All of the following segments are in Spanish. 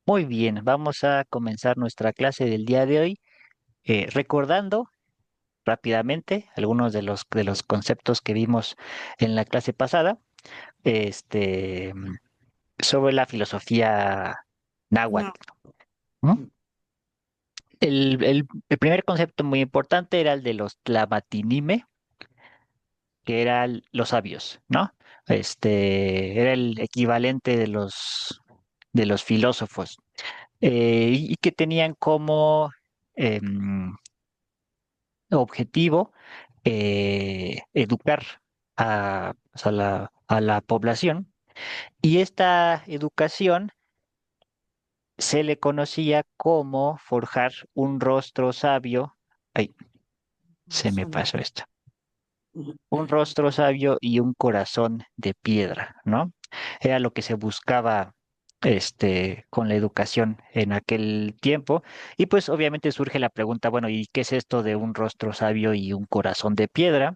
Muy bien, vamos a comenzar nuestra clase del día de hoy recordando rápidamente algunos de los conceptos que vimos en la clase pasada, este, sobre la filosofía náhuatl, No. ¿no? El primer concepto muy importante era el de los tlamatinime, que eran los sabios, ¿no? Era el equivalente de los filósofos, y que tenían como em, objetivo educar pues, a la población, y esta educación se le conocía como forjar un rostro sabio. Ay, se me Son- pasó esto. Un rostro sabio y un corazón de piedra, ¿no? Era lo que se buscaba con la educación en aquel tiempo. Y pues obviamente surge la pregunta, bueno, ¿y qué es esto de un rostro sabio y un corazón de piedra?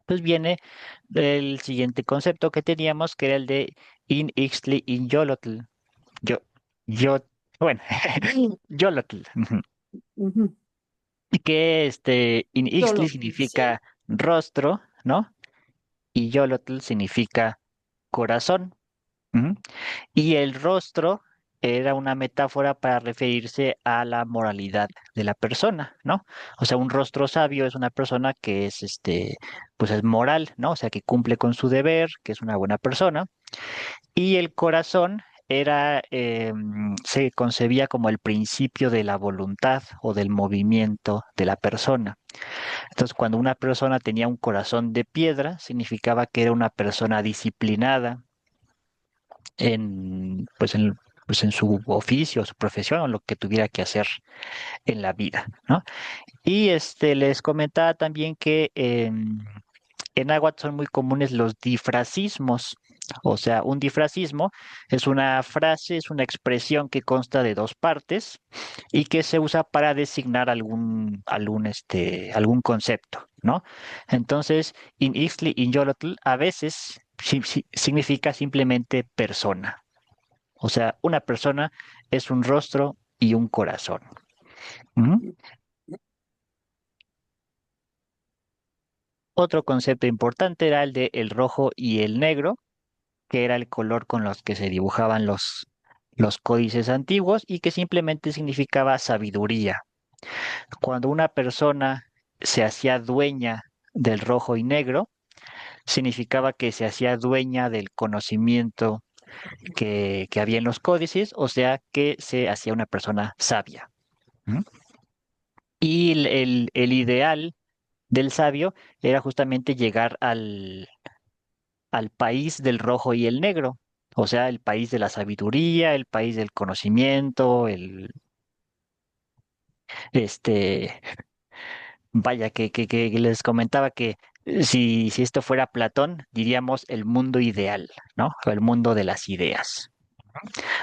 Pues viene del siguiente concepto que teníamos, que era el de in ixtli in yolotl. Yo, yo, bueno, yolotl. Ujú. Y que in Yo ixtli lo sí. significa rostro, ¿no? Y yolotl significa corazón. Ujú. Y el rostro era una metáfora para referirse a la moralidad de la persona, ¿no? O sea, un rostro sabio es una persona que es, pues es moral, ¿no? O sea, que cumple con su deber, que es una buena persona. Y el corazón se concebía como el principio de la voluntad o del movimiento de la persona. Entonces, cuando una persona tenía un corazón de piedra, significaba que era una persona disciplinada pues en su oficio, su profesión o lo que tuviera que hacer en la vida, ¿no? Y les comentaba también que en náhuatl son muy comunes los difracismos. O sea, un difracismo es una frase, es una expresión que consta de dos partes y que se usa para designar algún concepto, ¿no? Entonces, in Ixtli, in Yolotl, a veces significa simplemente persona. O sea, una persona es un rostro y un corazón. Ujú. Otro concepto importante era el de el rojo y el negro, que era el color con los que se dibujaban los códices antiguos y que simplemente significaba sabiduría. Cuando una persona se hacía dueña del rojo y negro, significaba que se hacía dueña del conocimiento que había en los códices, o sea que se hacía una persona sabia. ¿Mm? Y el ideal del sabio era justamente llegar al país del rojo y el negro, o sea, el país de la sabiduría, el país del conocimiento, este, vaya, que les comentaba que si esto fuera Platón, diríamos el mundo ideal, ¿no? O el mundo de las ideas.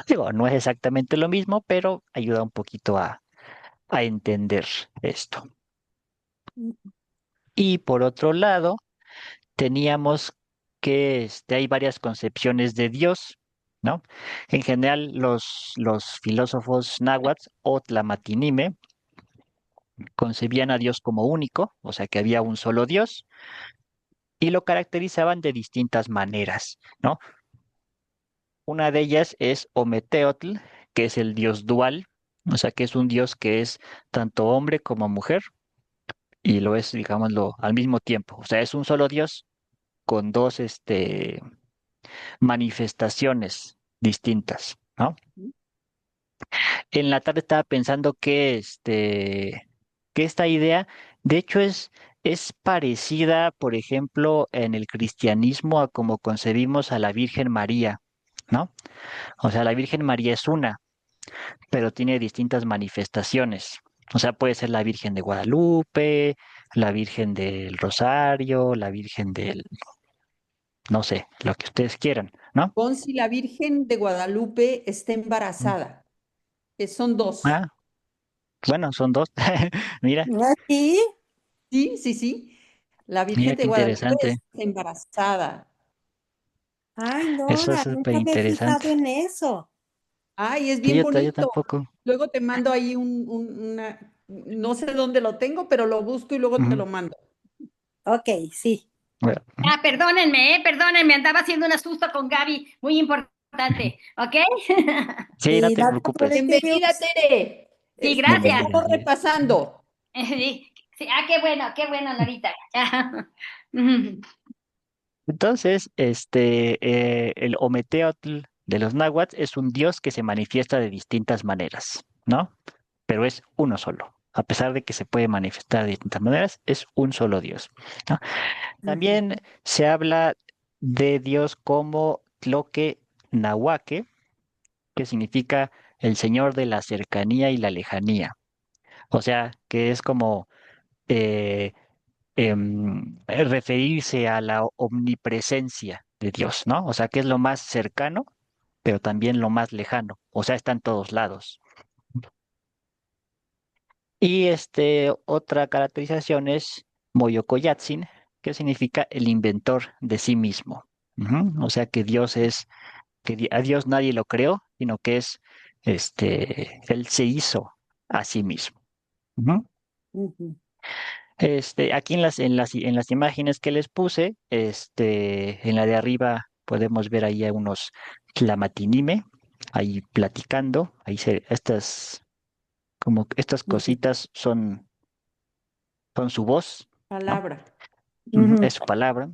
Digo, no es exactamente lo mismo, pero ayuda un poquito a entender esto. Y por otro lado, teníamos que hay varias concepciones de Dios, ¿no? En general, los filósofos náhuatl o tlamatinime concebían a Dios como único, o sea que había un solo Dios, y lo caracterizaban de distintas maneras, ¿no? Una de ellas es Ometeotl, que es el Dios dual, o sea que es un Dios que es tanto hombre como mujer, y lo es, digámoslo, al mismo tiempo. O sea, es un solo Dios con dos, manifestaciones distintas, ¿no? En la tarde estaba pensando que esta idea, de hecho, es parecida, por ejemplo, en el cristianismo a como concebimos a la Virgen María, ¿no? O sea, la Virgen María es una, pero tiene distintas manifestaciones. O sea, puede ser la Virgen de Guadalupe, la Virgen del Rosario, la Virgen del, no sé, lo que ustedes quieran, ¿no? Si la Virgen de Guadalupe está embarazada, que son dos. Ah, bueno, son dos. Mira, ¿Ah, sí? Sí, sí, sí. La mira Virgen de qué Guadalupe interesante. está embarazada. Ay, Eso es Nora, súper nunca me he fijado interesante. en eso. Ay, es Sí, bien yo bonito. tampoco. Luego te mando ahí no sé dónde lo tengo, pero lo busco y luego te Ujú. lo mando. Ok, sí. Bueno, ujú. Perdónenme, andaba haciendo un asusto con Gaby, muy importante, ¿ok? Sí, no Sí, te no te preocupes. Bienvenida, preocupes. Tere. Sí, gracias. Bienvenida. Estamos repasando. Sí, sí, qué bueno, Norita. Entonces, el Ometeotl de los náhuatl es un dios que se manifiesta de distintas maneras, ¿no? Pero es uno solo. A pesar de que se puede manifestar de distintas maneras, es un solo dios, ¿no? Ujú, También se habla de Dios como Tloque Nahuaque, que significa el Señor de la cercanía y la lejanía. O sea, que es como eh, referirse a la omnipresencia de Dios, ¿no? O sea, que es lo más cercano, pero también lo más lejano. O sea, está en todos lados. Y otra caracterización es Moyokoyatsin, que significa el inventor de sí mismo. Ujú. O sea que Dios es, a Dios nadie lo creó, sino que es, Él se hizo a sí mismo. Ujú. ujú, Aquí en las imágenes que les puse, en la de arriba podemos ver ahí a unos tlamatinime, ahí platicando, como estas ujú, cositas son su voz, ¿no? Palabra. Ujú, ujú, es su palabra.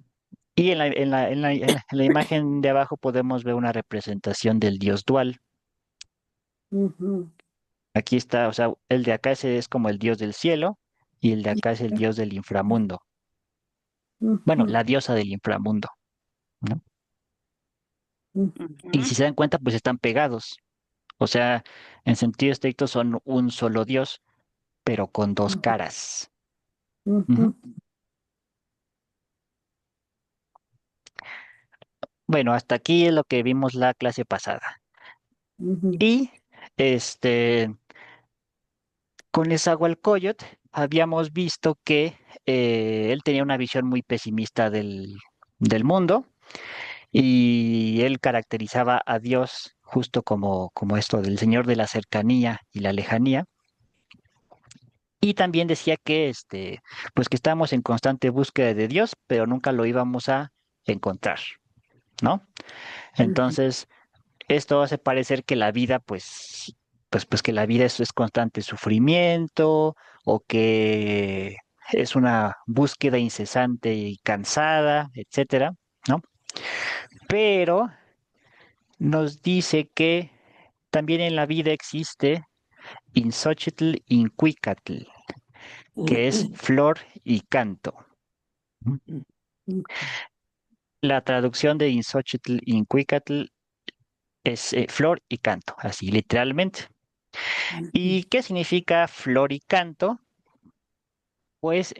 Y en la imagen de abajo podemos ver una representación del dios dual. ujú, Aquí está, o sea, el de acá ese es como el dios del cielo y el de acá es el dios del inframundo. Bueno, ujú, la diosa del inframundo, ¿no? Y ujú, si se dan cuenta, pues están pegados. O sea, en sentido estricto son un solo dios, pero con dos caras. Ujú. ujú, Bueno, hasta aquí es lo que vimos la clase pasada. ujú, Y este, con Nezahualcóyotl habíamos visto que él tenía una visión muy pesimista del mundo y él caracterizaba a Dios justo como esto del Señor de la cercanía y la lejanía. Y también decía que pues que estábamos en constante búsqueda de Dios, pero nunca lo íbamos a encontrar, ¿no? ujú, Entonces, esto hace parecer que la vida, pues que la vida es constante sufrimiento o que es una búsqueda incesante y cansada, etcétera, ¿no? Pero nos dice que también en la vida existe Inxochitl Incuicatl, que es flor y canto. ujú, La traducción de Inxochitl Incuicatl es flor y canto, así literalmente. ujú, ¿Y qué significa flor y canto? Pues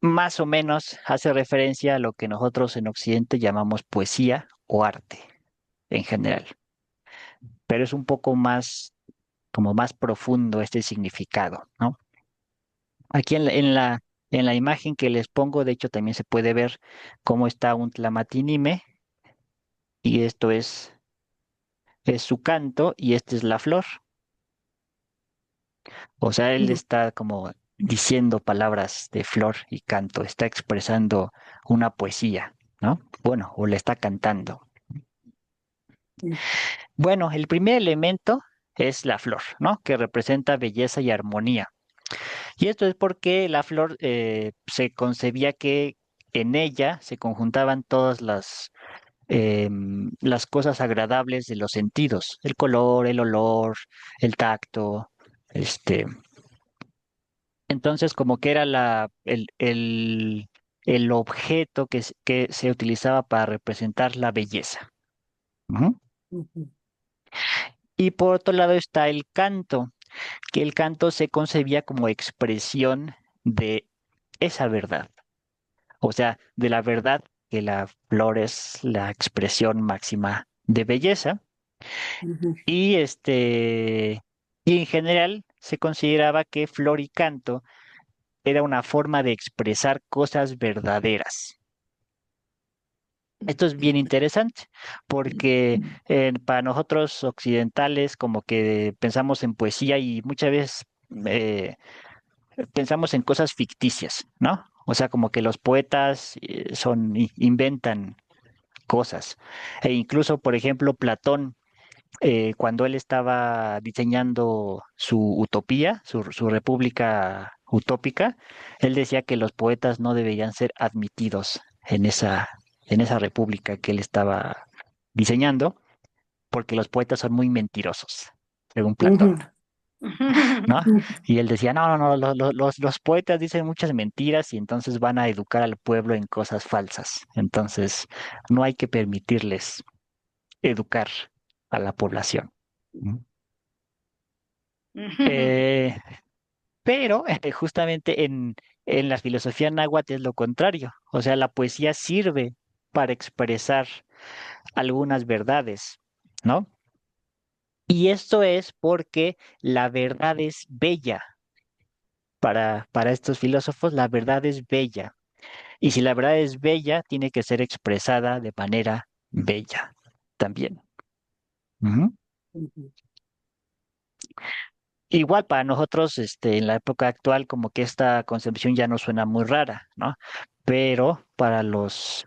más o menos hace referencia a lo que nosotros en Occidente llamamos poesía o arte en general, pero es un poco más, como más profundo este significado, ¿no? Aquí en la imagen que les pongo, de hecho, también se puede ver cómo está un tlamatinime y esto es su canto y esta es la flor. O sea, él ujú, está como diciendo palabras de flor y canto, está expresando una poesía, ¿no? Bueno, o le está cantando. Bueno, el primer elemento es la flor, ¿no? Que representa belleza y armonía. Y esto es porque la flor se concebía que en ella se conjuntaban todas las cosas agradables de los sentidos, el color, el olor, el tacto, este, entonces como que era el objeto que se utilizaba para representar la belleza. Ujú. ujú, Y por otro lado está el canto, que el canto se concebía como expresión de esa verdad, o sea, de la verdad que la flor es la expresión máxima de belleza. ujú, Y y en general se consideraba que flor y canto era una forma de expresar cosas verdaderas. Esto es bien interesante porque para nosotros occidentales como que pensamos en poesía y muchas veces eh, pensamos en cosas ficticias, ¿no? O sea, como que los poetas inventan cosas. E incluso, por ejemplo, Platón, cuando él estaba diseñando su utopía, su república utópica, él decía que los poetas no deberían ser admitidos en esa república que él estaba diseñando, porque los poetas son muy mentirosos, según Platón, Ujú, ¿no? Y él decía, no, no, no, los poetas dicen muchas mentiras y entonces van a educar al pueblo en cosas falsas. Entonces, no hay que permitirles educar a la población. ¿Mm? Eh, pero justamente en la filosofía náhuatl es lo contrario. O sea, la poesía sirve para expresar algunas verdades, ¿no? Y esto es porque la verdad es bella. Para estos filósofos, la verdad es bella. Y si la verdad es bella, tiene que ser expresada de manera bella también. Ujú. ujú. Igual para nosotros, en la época actual, como que esta concepción ya no suena muy rara, ¿no? Pero para los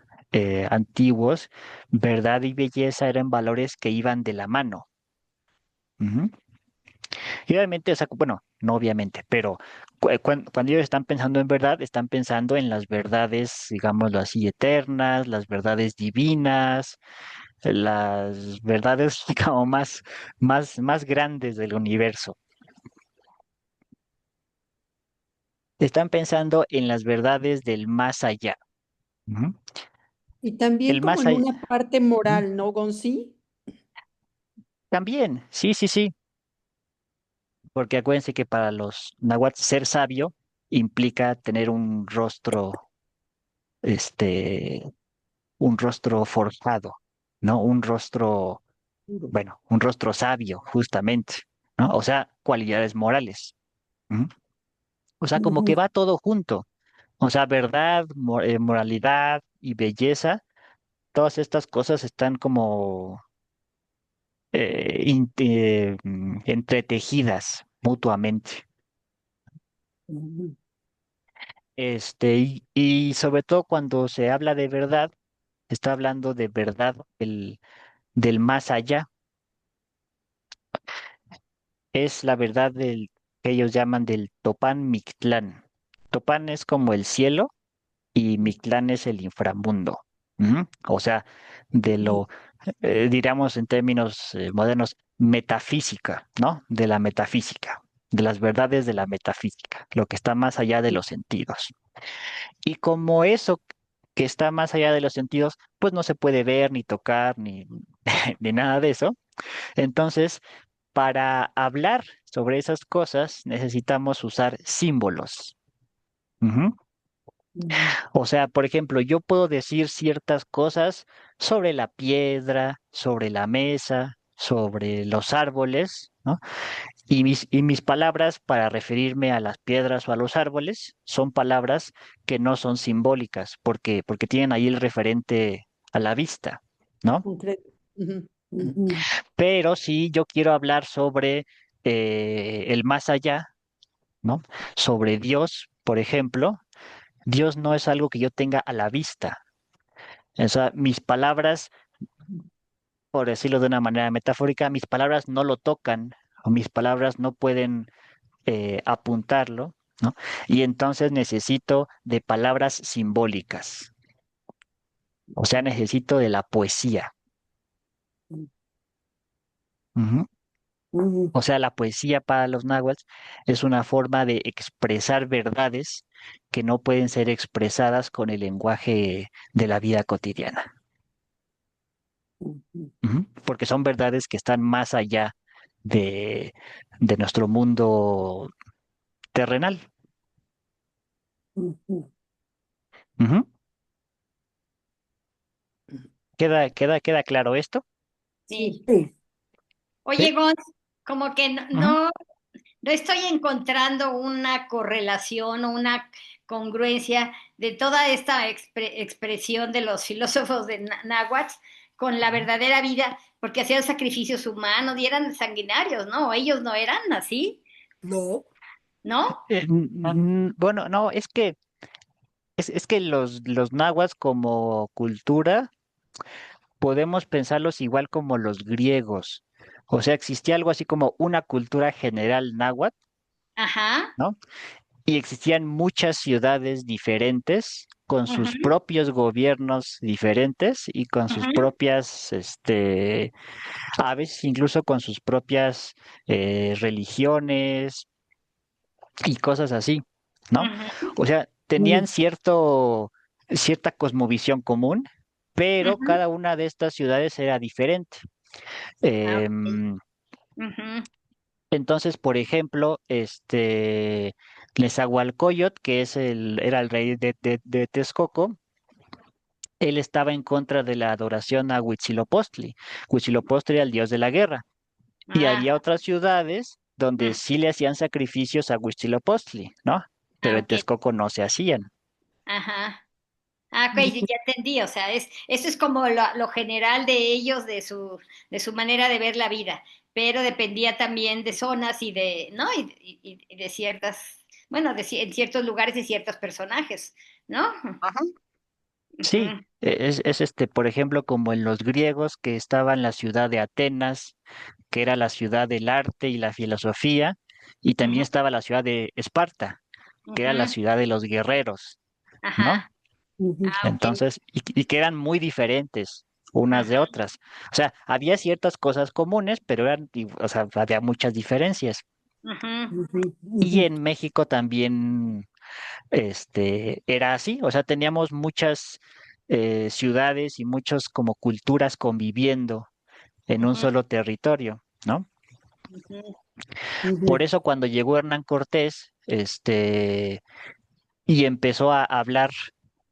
antiguos, verdad y belleza eran valores que iban de la mano. Ujú. Y obviamente, o sea, bueno, no obviamente, pero cuando ellos están pensando en verdad, están pensando en las verdades, digámoslo así, eternas, las verdades divinas, las verdades como más grandes del universo. Están pensando en las verdades del más allá. Ujú. Y también El como más en allá. una parte moral, ¿no, Gonzi? También, sí, sí, sí, porque acuérdense que para los náhuatl ser sabio implica tener este, un rostro forjado, ¿no? Un rostro, Puro. bueno, un rostro sabio, justamente, ¿no? O sea, cualidades morales. ¿Mm? O sea, como que Ujú, va todo junto. O sea, verdad, moralidad y belleza, todas estas cosas están como entretejidas mutuamente. ujú, Y sobre todo cuando se habla de verdad, se está hablando de verdad del más allá. Es la verdad del que ellos llaman del Topán Mictlán. Topán es como el cielo y Mictlán es el inframundo. Ujú. O sea, de ujú, lo, diríamos en términos modernos, metafísica, ¿no? De la metafísica, de las verdades de la metafísica, lo que está más allá de los sentidos. Y como eso que está más allá de los sentidos, pues no se puede ver, ni tocar, ni, ni nada de eso. Entonces, para hablar sobre esas cosas, necesitamos usar símbolos. Ujú. ujú, O sea, por ejemplo, yo puedo decir ciertas cosas sobre la piedra, sobre la mesa, sobre los árboles, ¿no? Y mis palabras para referirme a las piedras o a los árboles son palabras que no son simbólicas, porque tienen ahí el referente a la vista, ¿no? concreto. Ujú, ujú, Pero si yo quiero hablar sobre el más allá, ¿no? Sobre Dios, por ejemplo, Dios no es algo que yo tenga a la vista. O sea, mis palabras, por decirlo de una manera metafórica, mis palabras no lo tocan, o mis palabras no pueden apuntarlo, ¿no? Y entonces necesito de palabras simbólicas, o sea, necesito de la poesía. Ujú. ujú, O sea, la poesía para los náhuatl es una forma de expresar verdades que no pueden ser expresadas con el lenguaje de la vida cotidiana. ujú, Ujú. Porque son verdades que están más allá de, de nuestro mundo terrenal. ujú. Ujú. ¿Queda claro esto? Sí. Sí. Oye, ¿Sí? Gonz, como que Ujú. no estoy encontrando una correlación o una congruencia de toda esta expresión de los filósofos de náhuatl con la verdadera vida, porque hacían sacrificios humanos y eran sanguinarios, ¿no? Ellos no eran así, No. ¿no? Bueno, no, es que los nahuas como cultura podemos pensarlos igual como los griegos. O sea, existía algo así como una cultura general náhuatl, Ajá. ¿no? Y existían muchas ciudades diferentes con sus Ujú, propios gobiernos diferentes y con sus ujú, propias, a veces incluso con sus propias religiones y cosas así, ¿no? ujú, O sea, tenían cierta cosmovisión común, pero ujú. cada una de estas ciudades era diferente. Ah, ok. Em, Ujú, entonces, por ejemplo, Nezahualcóyotl, que era el rey de Texcoco, él estaba en contra de la adoración a Huitzilopochtli. Huitzilopochtli era el dios de la guerra. Y ah, había otras ciudades donde mm, sí le hacían sacrificios a Huitzilopochtli, ¿no? Pero ah, en ok. Texcoco no se hacían. Ajá. Ah, ok, sí, ya entendí. O sea, eso es como lo general de ellos, de su manera de ver la vida, pero dependía también de zonas y de, ¿no? Y de ciertas, bueno, en ciertos lugares y ciertos personajes, ¿no? Ajá. Sí, Ujú, es por ejemplo, como en los griegos que estaba en la ciudad de Atenas, que era la ciudad del arte y la filosofía, y también ujú, estaba la ciudad de Esparta, que era la ujú, ciudad de los guerreros, ¿no? ajá. Ujú. Ah, ok. Entonces, y que eran muy diferentes unas de Ajá. otras. O sea, había ciertas cosas comunes, pero o sea, había muchas diferencias. Ujú, Ujú. Y Ujú. en México también, era así. O sea, teníamos muchas ciudades y muchas como culturas conviviendo en un ujú, solo territorio, ¿no? ujú, Por Ujú. eso cuando llegó Hernán Cortés, y empezó a hablar,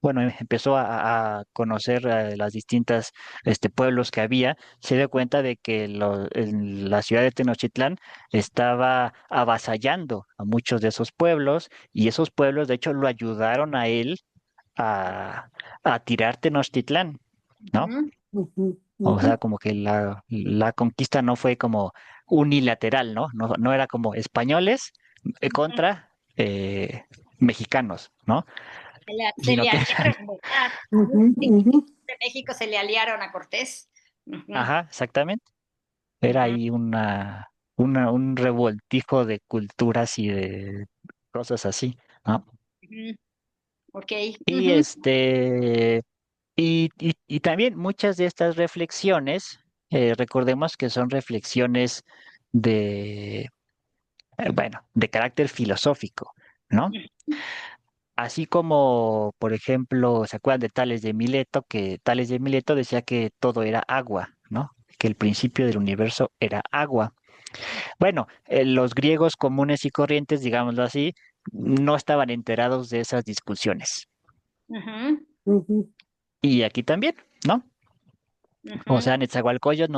bueno, empezó a conocer las distintas pueblos que había, se dio cuenta de que en la ciudad de Tenochtitlán estaba avasallando a muchos de esos pueblos y esos pueblos de hecho lo ayudaron a él a, a tirar Tenochtitlán, ¿no? ujú, Ujú. O Ujú. sea, como que la conquista no fue como unilateral, ¿no? No, no era como españoles ujú. contra mexicanos, ¿no? Se Sino le que, aliaron, ¿verdad? Ujú. Ujú. De México se le aliaron a Cortés. Ujú, ajá, exactamente. Era ujú, ahí un revoltijo de culturas y de cosas así, ¿no? ujú. Ok. Y Ujú, y también muchas de estas reflexiones, recordemos que son reflexiones de, bueno, de carácter filosófico, ¿no? Así como, por ejemplo, ¿se acuerdan de Tales de Mileto? Que Tales de Mileto decía que todo era agua, ¿no? Que el principio del universo era agua. Bueno, los griegos comunes y corrientes, digámoslo así, no estaban enterados de esas discusiones. ujú, Ujú. Y aquí también, ¿no? O ujú, sea, Netzahualcóyotl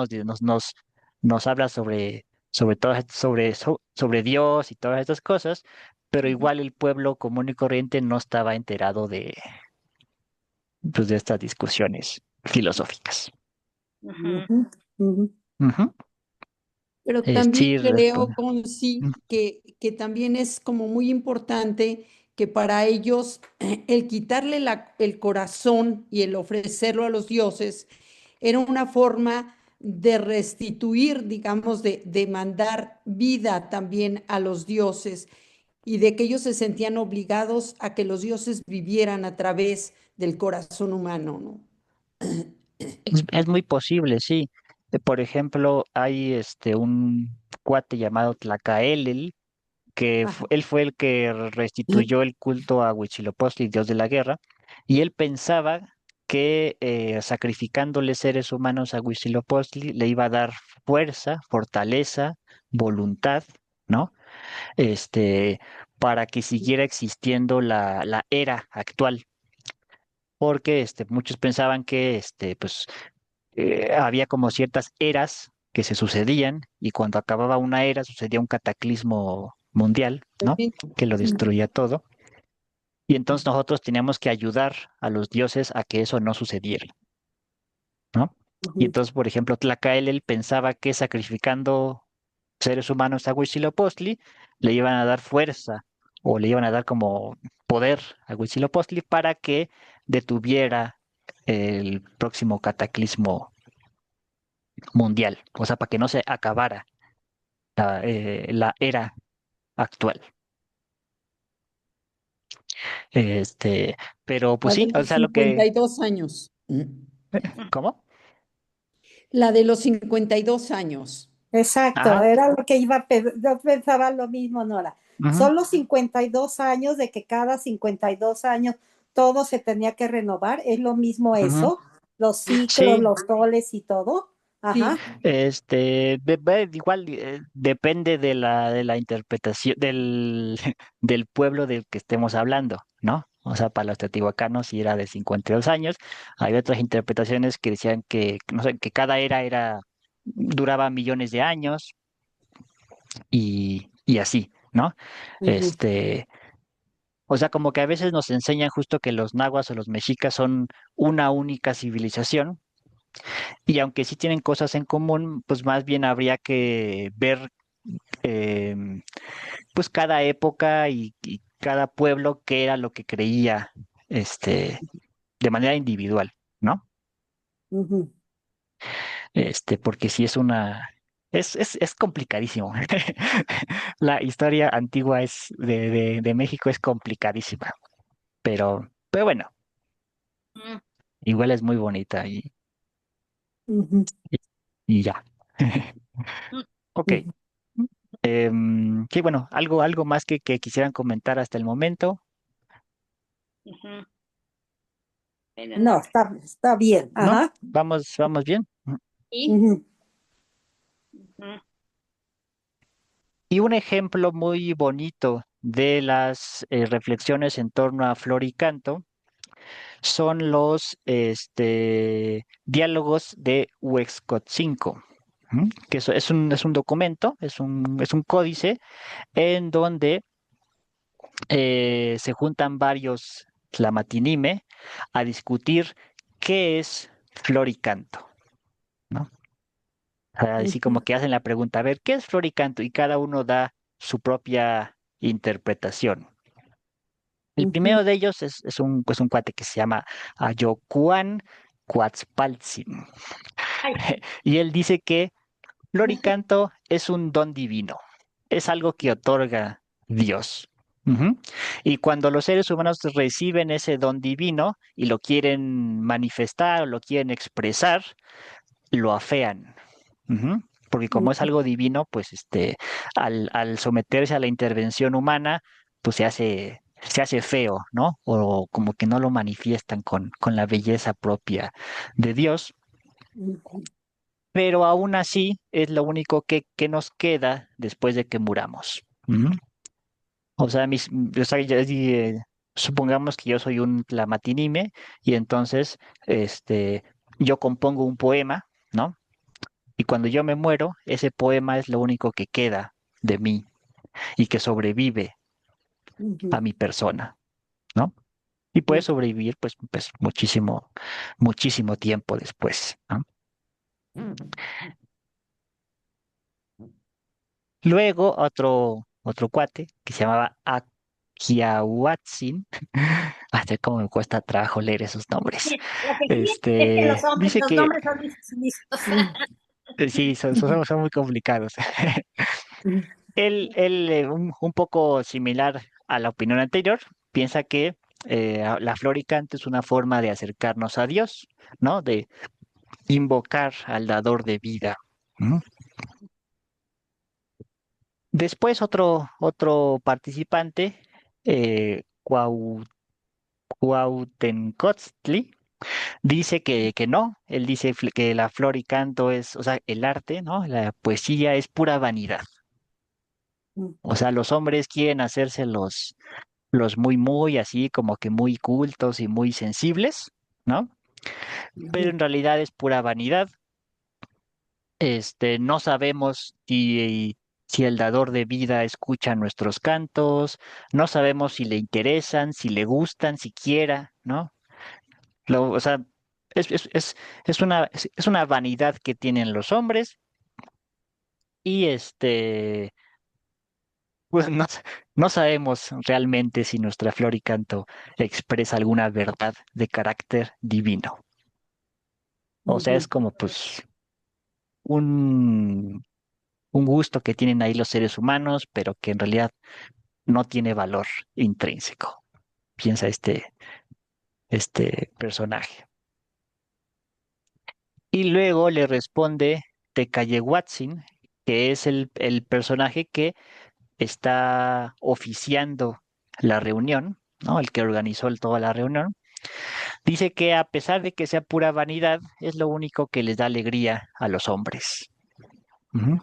nos habla sobre Dios y todas estas cosas, pero ujú, igual el pueblo común y corriente no estaba enterado pues, de estas discusiones filosóficas. ujú, Ujú. Ujú. Ujú. Pero también Sí, creo, con sí, que también es como muy importante que para ellos el quitarle el corazón y el ofrecerlo a los dioses era una forma de restituir, digamos, de mandar vida también a los dioses y de que ellos se sentían obligados a que los dioses vivieran a través del corazón humano, ¿no? es muy posible, sí. Por ejemplo, hay un cuate llamado Tlacaelel, que Ajá. él fue el que restituyó el culto a Huitzilopochtli, dios de la guerra, y él pensaba que sacrificándole seres humanos a Huitzilopochtli le iba a dar fuerza, fortaleza, voluntad, ¿no? Este, para que siguiera existiendo la era actual, porque muchos pensaban que pues había como ciertas eras que se sucedían y cuando acababa una era sucedía un cataclismo mundial, ¿no? Sí, Que lo sí. destruía todo. Y entonces nosotros teníamos que ayudar a los dioses a que eso no sucediera, ¿no? Y Ujú, entonces, por ejemplo, Tlacaelel pensaba que sacrificando seres humanos a Huitzilopochtli le iban a dar fuerza o le iban a dar como poder a Huitzilopochtli para que detuviera el próximo cataclismo mundial, o sea, para que no se acabara la era actual. Este, pero pues La de sí, o los sea, lo que, 52 años. ¿cómo? La de los 52 años. Exacto, Ajá, era lo que yo pensaba lo mismo, Nora. ujú, Son los 52 años de que cada 52 años todo se tenía que renovar, es lo mismo ujú. eso, los ciclos, Sí, los soles y todo. Sí, Ajá. igual depende de la interpretación del pueblo del que estemos hablando, ¿no? O sea, para los teotihuacanos sí era de 52 años. Hay otras interpretaciones que decían que, no sé, que cada duraba millones de años y así, ¿no? ujú, Este, o sea, como que a veces nos enseñan justo que los nahuas o los mexicas son una única civilización. Y aunque sí tienen cosas en común, pues más bien habría que ver em, pues cada época y cada pueblo qué era lo que creía de manera individual, ¿no? Ujú. Porque sí es es complicadísimo. La historia antigua de México es complicadísima, pero bueno, Mm, igual es muy bonita Ujú. y, y ya. mm, Ok. Ujú. Sí, bueno, algo más que quisieran comentar hasta el momento, ujú. Pero no. No, está bien. ¿no? Ajá. Vamos bien. ¿Y? Ujú. Ujú, Y un ejemplo muy bonito de las reflexiones en torno a Flor y Canto son los diálogos de Huexcoatzinco, que es un documento, es un códice en donde se juntan varios tlamatinime a discutir qué es Flor y Canto, ¿no? O sea, así como Ujú. que hacen la pregunta, a ver, ¿qué es Flor y Canto? Y cada uno da su propia interpretación. El Ujú. primero de ellos es un cuate que se llama Ayocuan Coatzpaltzin. ay, Y él dice que Flor y Canto es un don divino, es algo que otorga Dios. Ujú. Y cuando los seres humanos reciben ese don divino y lo quieren manifestar o lo quieren expresar, lo afean. Ujú. Porque como es Ujú. algo divino, pues al someterse a la intervención humana, pues se hace feo, ¿no? O como que no lo manifiestan con la belleza propia de Dios, Ujú. pero aún así es lo único que nos queda después de que muramos. Ujú. O sea, o sea, supongamos que yo soy un tlamatinime y entonces yo compongo un poema, ¿no? Y cuando yo me muero, ese poema es lo único que queda de mí y que sobrevive a Ujú. mi persona, ¿no? Y puede sobrevivir pues muchísimo tiempo después, ¿no? Luego otro cuate que se llamaba Akiahuatzin, hasta cómo me cuesta trabajo leer esos nombres. lo que sí es que Dice los que nombres son dificilísimos. sí, son muy complicados. Ujú. Un poco similar a la opinión anterior, piensa que la flor y canto es una forma de acercarnos a Dios, ¿no? De invocar al dador de vida. ¿Mm? Después otro participante, Cuauhtencostli, dice que no, él dice que la flor y canto es, o sea, el arte, ¿no? La poesía es pura vanidad. O sea, los hombres quieren hacerse los muy así, como que muy cultos y muy sensibles, ¿no? Pero Ujú. en realidad es pura vanidad. No sabemos si el dador de vida escucha nuestros cantos, no sabemos si le interesan, si le gustan, siquiera, ¿no? O sea, es, es, es, es una vanidad que tienen los hombres y pues no sabemos realmente si nuestra flor y canto expresa alguna verdad de carácter divino. O sea, es Ujú. como pues un, un gusto que tienen ahí los seres humanos, pero que en realidad no tiene valor intrínseco, piensa este personaje. Y luego le responde Watson, que es el personaje que está oficiando la reunión, ¿no? El que organizó toda la reunión. Dice que a pesar de que sea pura vanidad, es lo único que les da alegría a los hombres. Ujú.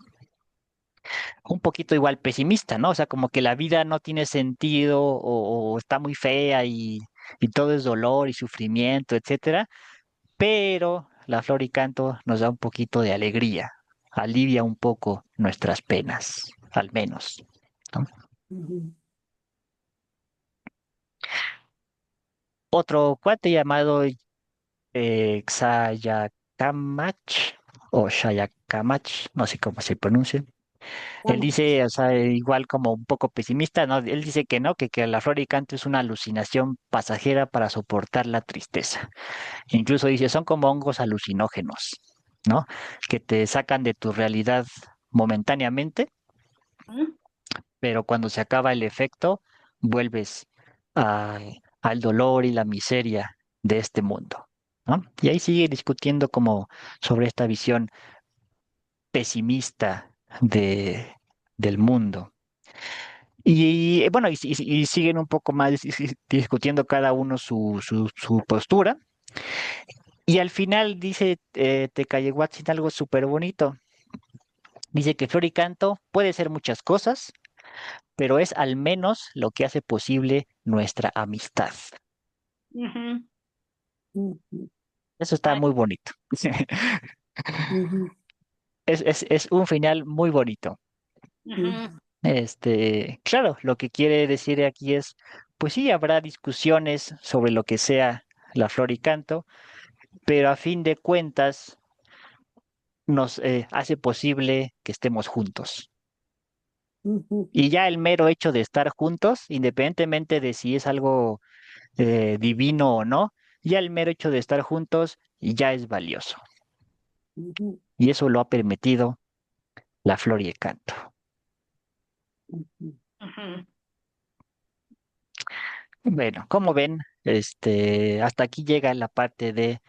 Un poquito igual pesimista, ¿no? O sea, como que la vida no tiene sentido o está muy fea y todo es dolor y sufrimiento, etcétera, pero la flor y canto nos da un poquito de alegría, alivia un poco nuestras penas, al menos, ¿no? Ujú. Otro cuate llamado Xayacamach o Shayacamach, no sé cómo se pronuncia. Él Vamos. dice, o sea, igual como un poco pesimista, ¿no? Él dice que no, que la flor y canto es una alucinación pasajera para soportar la tristeza. Incluso dice, son como hongos alucinógenos, ¿no? Que te sacan de tu realidad momentáneamente, ¿Mm? pero cuando se acaba el efecto, vuelves a- al dolor y la miseria de este mundo, ¿no? Y ahí sigue discutiendo como sobre esta visión pesimista del mundo. Y bueno, y siguen un poco más discutiendo cada uno su postura. Y al final dice Watson algo súper bonito. Dice que Flor y Canto puede ser muchas cosas, pero es al menos lo que hace posible nuestra amistad. Ujú. Ujú. Eso está Ay, muy bonito. Ujú. Es un final muy bonito. ujú, Ujú. Claro, lo que quiere decir aquí es, pues sí, habrá discusiones sobre lo que sea la flor y canto, pero a fin de cuentas nos hace posible que estemos juntos. Ujú. Y ya el mero hecho de estar juntos, independientemente de si es algo divino o no, ya el mero hecho de estar juntos ya es valioso. Ujú. Y eso lo ha permitido la flor y el canto. Ujú. ujú. Bueno, como ven, hasta aquí llega la parte de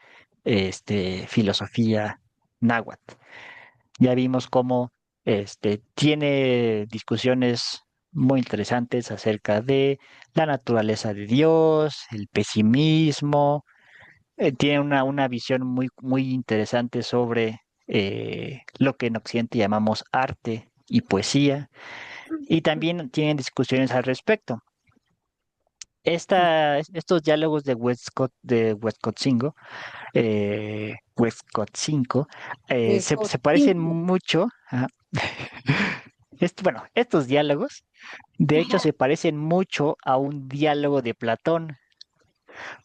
filosofía náhuatl. Ya vimos cómo tiene discusiones muy interesantes acerca de la naturaleza de Dios, el pesimismo, tiene una visión muy interesante sobre lo que en Occidente llamamos arte y poesía, y también tienen discusiones al respecto. Estos diálogos Westcott 5, se parecen Cinco. mucho. Ajá. Bueno, estos diálogos, de hecho, se parecen mucho a un diálogo de Platón.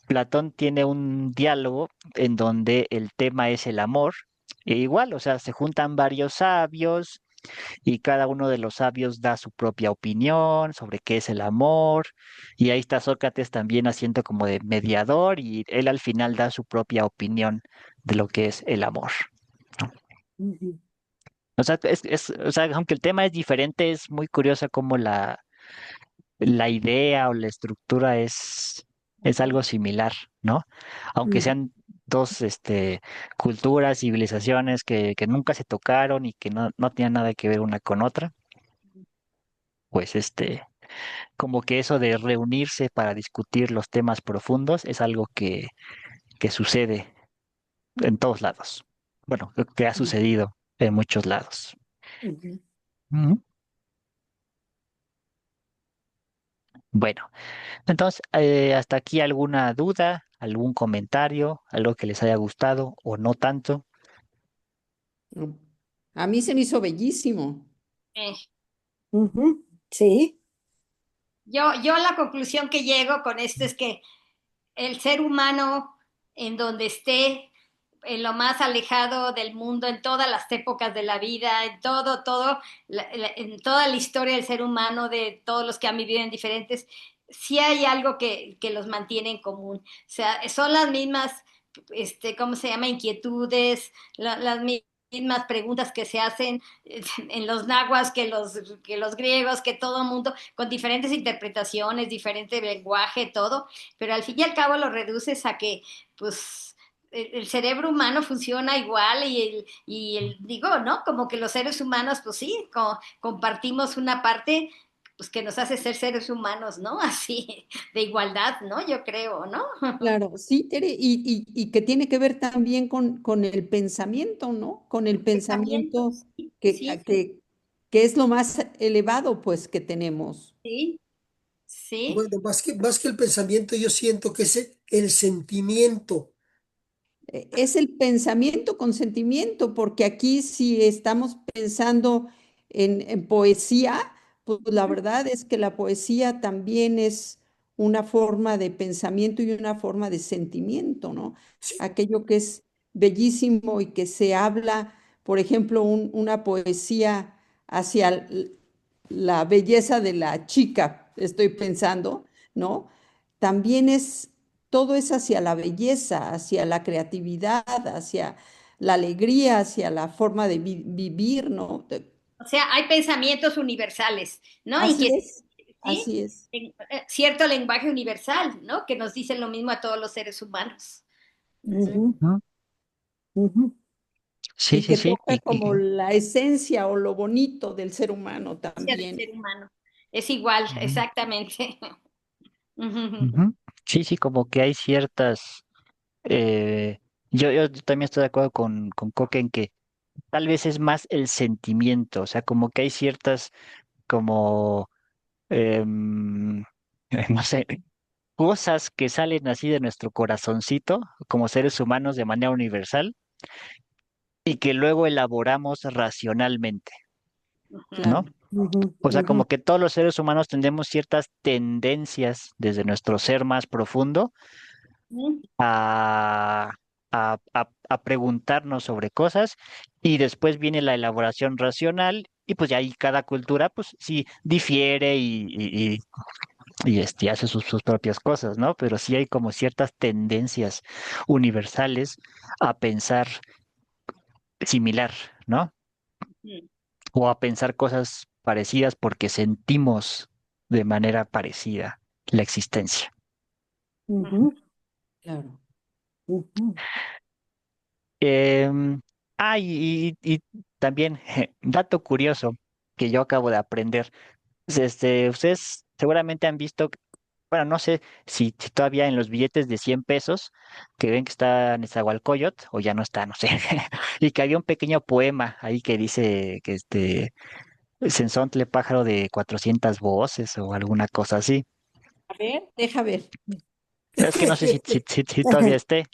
Platón tiene un diálogo en donde el tema es el amor. E igual, o sea, se juntan varios sabios y cada uno de los sabios da su propia opinión sobre qué es el amor. Y ahí está Sócrates también haciendo como de mediador y él al final da su propia opinión de lo que es el amor. Ujú. O sea, o sea, aunque el tema es diferente, es muy curiosa cómo la idea o la estructura es algo similar, ¿no? Aunque Ujú. sean dos culturas, civilizaciones que nunca se tocaron y que no tenían nada que ver una con otra, pues como que eso de reunirse para discutir los temas profundos es algo que sucede en todos lados. Bueno, que ha sucedido en muchos lados. Ujú. Ujú. Bueno, entonces, hasta aquí alguna duda, algún comentario, algo que les haya gustado o no tanto. A mí se me hizo bellísimo. Sí. Ujú, sí, Yo a la conclusión que llego con esto es que el ser humano, en donde esté, en lo más alejado del mundo, en todas las épocas de la vida, en todo, en toda la historia del ser humano, de todos los que han vivido en diferentes, sí hay algo que los mantiene en común. O sea, son las mismas, ¿cómo se llama? Inquietudes, las mismas preguntas que se hacen en los nahuas que los griegos, que todo el mundo, con diferentes interpretaciones, diferente lenguaje, todo, pero al fin y al cabo lo reduces a que, pues, el cerebro humano funciona igual digo, ¿no? Como que los seres humanos, pues sí, compartimos una parte, pues que nos hace ser seres humanos, ¿no? Así, de igualdad, ¿no? Yo creo, ¿no? Claro, sí, Tere, y que tiene que ver también con el pensamiento, ¿no? Con el Pensamiento, pensamiento sí, que, sí, que es lo más elevado, pues, que tenemos. sí, sí. Bueno, más que el pensamiento, yo siento que es el sentimiento. Es el pensamiento con sentimiento, porque aquí si estamos pensando en poesía, pues la verdad es que la poesía también es una forma de pensamiento y una forma de sentimiento, ¿no? Sí, Aquello que es bellísimo y que se habla, por ejemplo, una poesía hacia la belleza de la chica, estoy pensando, ¿no? También es todo es hacia la belleza, hacia la creatividad, hacia la alegría, hacia la forma de vivir, ¿no? O sea, hay pensamientos universales, ¿no? Así es, ¿Sí? así es. Cierto lenguaje universal, ¿no? Que nos dice lo mismo a todos los seres humanos. Ujú. ujú, ¿no? ujú, Sí, Y sí, que sí. toca como la esencia o lo bonito del ser humano Del también. ser humano. Es igual, Ujú, exactamente. Ujú. ujú. Sí, sí, como que hay ciertas... eh, yo también estoy de acuerdo con Coque en que tal vez es más el sentimiento, o sea, como que hay ciertas como, em, no sé, cosas que salen así de nuestro corazoncito como seres humanos de manera universal y que luego elaboramos racionalmente, Ujú. ¿no? Claro, ujú, O sea, ujú, como que todos los seres humanos tenemos ciertas tendencias desde nuestro ser más profundo Ujú. a, a preguntarnos sobre cosas y después viene la elaboración racional y pues ya ahí cada cultura pues sí difiere y hace sus propias cosas, ¿no? Pero sí hay como ciertas tendencias universales a pensar similar, ¿no? Ujú. O a pensar cosas parecidas porque sentimos de manera parecida la existencia. ujú, claro. ujú. Em, y también, dato curioso que yo acabo de aprender. Ustedes seguramente han visto, bueno, no sé si todavía en los billetes de 100 pesos, que ven que está Nezahualcóyotl, o ya no está, no sé, y que había un pequeño poema ahí que dice que Sensontle pájaro de 400 voces o alguna cosa así. A ver, deja ver. Es que no sé si todavía esté.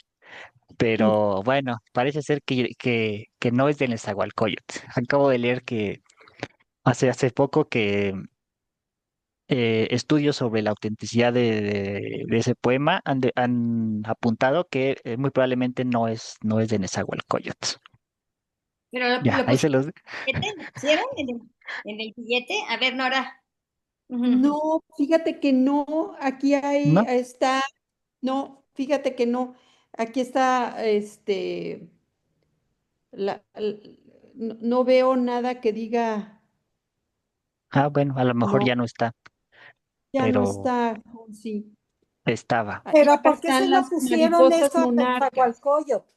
Pero bueno, parece ser que no es de Nezahualcóyotl. Acabo de leer que hace poco que estudios sobre la autenticidad de ese poema han apuntado que muy probablemente no es de Nezahualcóyotl. Pero Ya, lo ahí se pusieron los... ¿lo pusieron en el billete? A ver, Nora. Ujú. No, fíjate que no, aquí hay, ¿No? está, no, fíjate que no, aquí está, no, no veo nada que diga, Ah, bueno, a lo mejor no, ya no está, ya no pero está, sí. estaba. Aquí Pero ¿por qué están se lo las pusieron mariposas eso a monarcas. Nezahualcóyotl?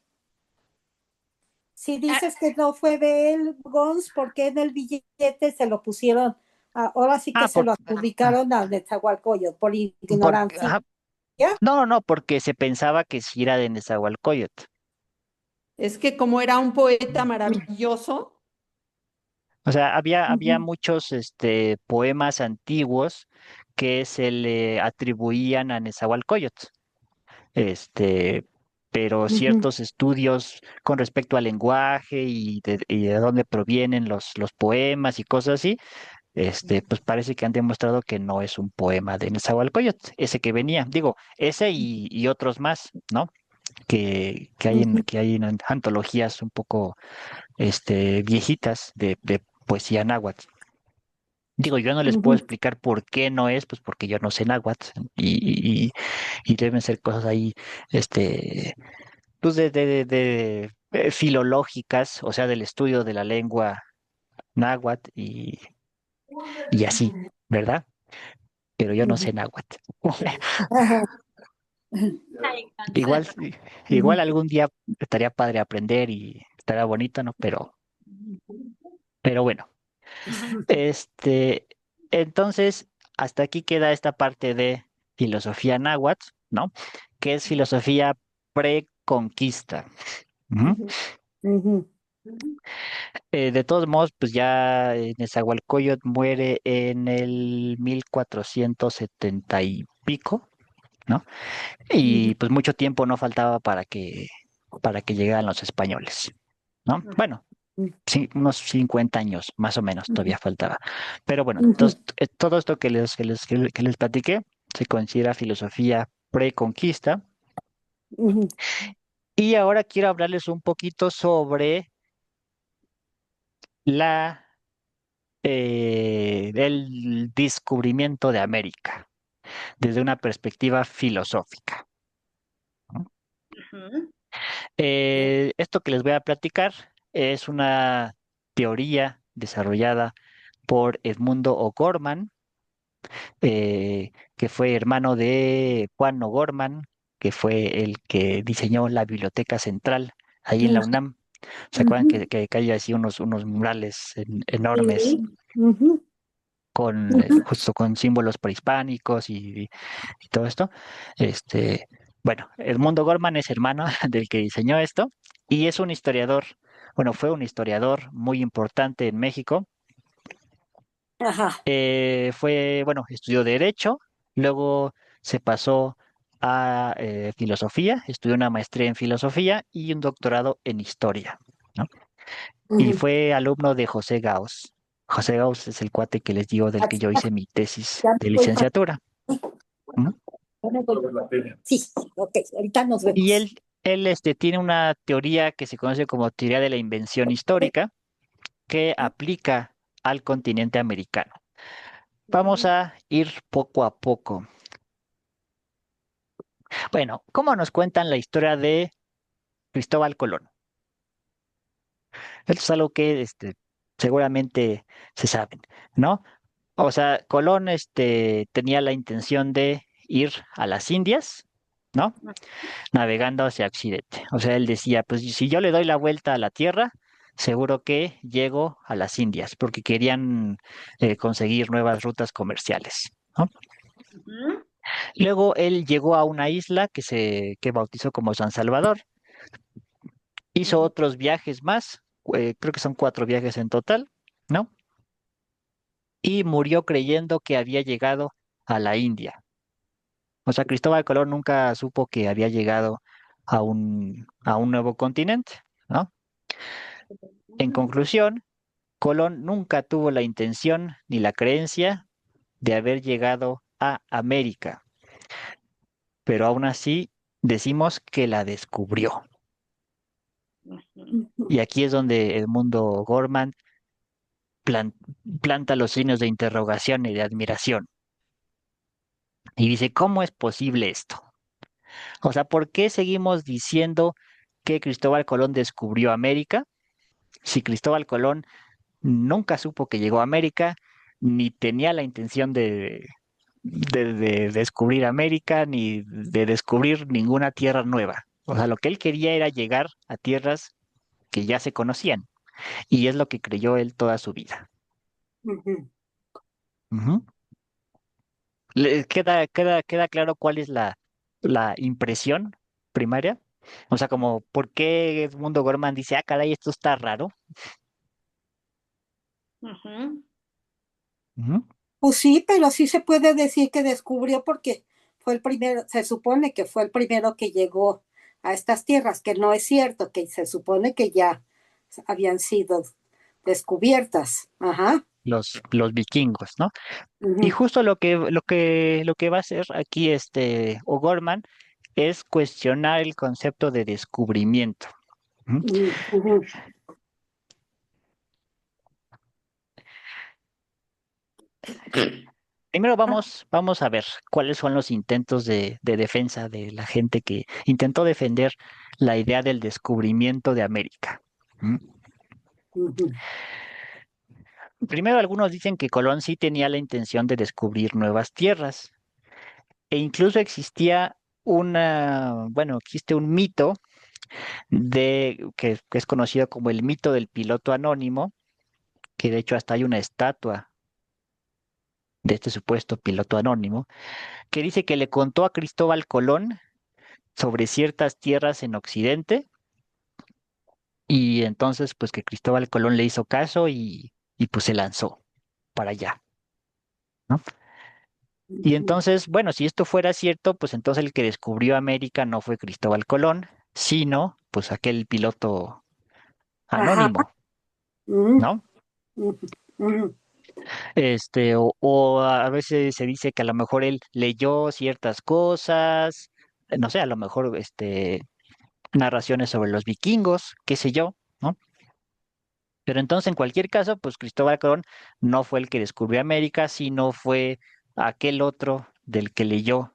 Si Ah, dices que no fue de él, Gons, ¿por qué en el billete se lo pusieron? Ahora sí que Ah, se lo adjudicaron a Nezahualcóyotl por ignorancia. ajá, no, porque se pensaba que sí era de Nezahualcóyotl. Es que como era un poeta maravilloso, O sea, había Ujú, muchos poemas antiguos que se le atribuían a Nezahualcóyotl. Este, pero ujú, ciertos estudios con respecto al lenguaje y de dónde provienen los poemas y cosas así, pues parece que han demostrado que no es un poema de Nezahualcóyotl, ese que venía, digo, ese y otros más, ¿no? Ujú, Que hay en antologías un poco viejitas de poesía náhuatl. Digo, yo no les puedo ujú, explicar por qué no es, pues porque yo no sé náhuatl y deben ser cosas ahí, este, pues filológicas, o sea, del estudio de la lengua náhuatl y así, ¿verdad? Pero yo no ujú. sé náhuatl. Ajá, Ay, Igual, Gonzalo. igual ujú, algún día estaría padre aprender y estaría bonito, ¿no? Pero bueno, este, entonces, hasta aquí queda esta parte de filosofía náhuatl, ¿no? Que es filosofía preconquista. Ujú. ujú, De todos modos, pues ya Nezahualcóyotl muere en el 1470 y pico, ¿no? ujú, Y pues mucho tiempo no faltaba para que llegaran los españoles, ¿no? Bueno, sí, unos 50 años más o menos ujú, todavía faltaba. Pero bueno, ujú, entonces todo esto que les platiqué se considera filosofía preconquista. ujú. Y ahora quiero hablarles un poquito sobre la el descubrimiento de América desde una perspectiva filosófica, ¿no? Ujú, Esto que les voy a platicar es una teoría desarrollada por Edmundo O'Gorman, que fue hermano de Juan O'Gorman, que fue el que diseñó la Biblioteca Central ahí en la UNAM. ¿Se acuerdan Ujú, que hay así unos murales enormes sí, ujú, con ujú, justo con símbolos prehispánicos y todo esto? Bueno, Edmundo Gorman es hermano del que diseñó esto y es un historiador, bueno, fue un historiador muy importante en México. ajá, Bueno, estudió Derecho, luego se pasó a Filosofía, estudió una maestría en Filosofía y un doctorado en Historia, ¿no? Y ujú. fue alumno de José Gauss. José Gauss es el cuate que les digo del que Así, yo hice mi tesis ya me de voy licenciatura. ¿No? ya me voy. Sí, ok, ahorita nos Y vemos. él tiene una teoría que se conoce como teoría de la invención histórica que aplica al continente americano. Vamos a ir poco a poco. Bueno, ¿cómo nos cuentan la historia de Cristóbal Colón? Esto es algo que seguramente se saben, ¿no? O sea, Colón tenía la intención de ir a las Indias, ¿no? Navegando hacia Occidente. O sea, él decía, pues si yo le doy la vuelta a la Tierra, seguro que llego a las Indias, porque querían conseguir nuevas rutas comerciales, ¿no? ujú, Luego él llegó a una isla que bautizó como San Salvador, hizo Ujú, otros viajes más, creo que son 4 viajes en total, ¿no? Y murió creyendo que había llegado a la India. O sea, Cristóbal Colón nunca supo que había llegado a un nuevo continente, ¿no? En conclusión, Colón nunca tuvo la intención ni la creencia de haber llegado a América, pero aún así decimos que la descubrió. ujú. ujú. Y aquí es donde Edmundo Gorman plan- planta los signos de interrogación y de admiración. Y dice, ¿cómo es posible esto? O sea, ¿por qué seguimos diciendo que Cristóbal Colón descubrió América si Cristóbal Colón nunca supo que llegó a América, ni tenía la intención de descubrir América, ni de descubrir ninguna tierra nueva? O sea, lo que él quería era llegar a tierras que ya se conocían, y es lo que creyó él toda su vida. Ujú. Ujú. Queda claro cuál es la impresión primaria? O sea, como, ¿por qué Edmundo Gorman dice, ah, caray, esto está raro? Ujú, Ujú. Pues sí, pero sí se puede decir que descubrió porque fue el primero, se supone que fue el primero que llegó a estas tierras, que no es cierto, que se supone que ya habían sido descubiertas. Ajá. los vikingos, ¿no? Y Ujú, justo lo que va a hacer aquí O'Gorman es cuestionar el concepto de descubrimiento. ¿Mm? ujú, ujú. Primero vamos a ver cuáles son los intentos de defensa de la gente que intentó defender la idea del descubrimiento de América. ¿Mm? Ujú, Primero, algunos dicen que Colón sí tenía la intención de descubrir nuevas tierras e incluso existe un mito que es conocido como el mito del piloto anónimo, que de hecho hasta hay una estatua de este supuesto piloto anónimo, que dice que le contó a Cristóbal Colón sobre ciertas tierras en Occidente y entonces pues que Cristóbal Colón le hizo caso y pues se lanzó para allá, ¿no? Y ujú. entonces, bueno, si esto fuera cierto, pues entonces el que descubrió América no fue Cristóbal Colón, sino pues aquel piloto Ajá. anónimo, Ujú, ¿no? ujú, ujú. O a veces se dice que a lo mejor él leyó ciertas cosas, no sé, a lo mejor narraciones sobre los vikingos, qué sé yo, ¿no? Pero entonces, en cualquier caso, pues Cristóbal Colón no fue el que descubrió América, sino fue aquel otro del que leyó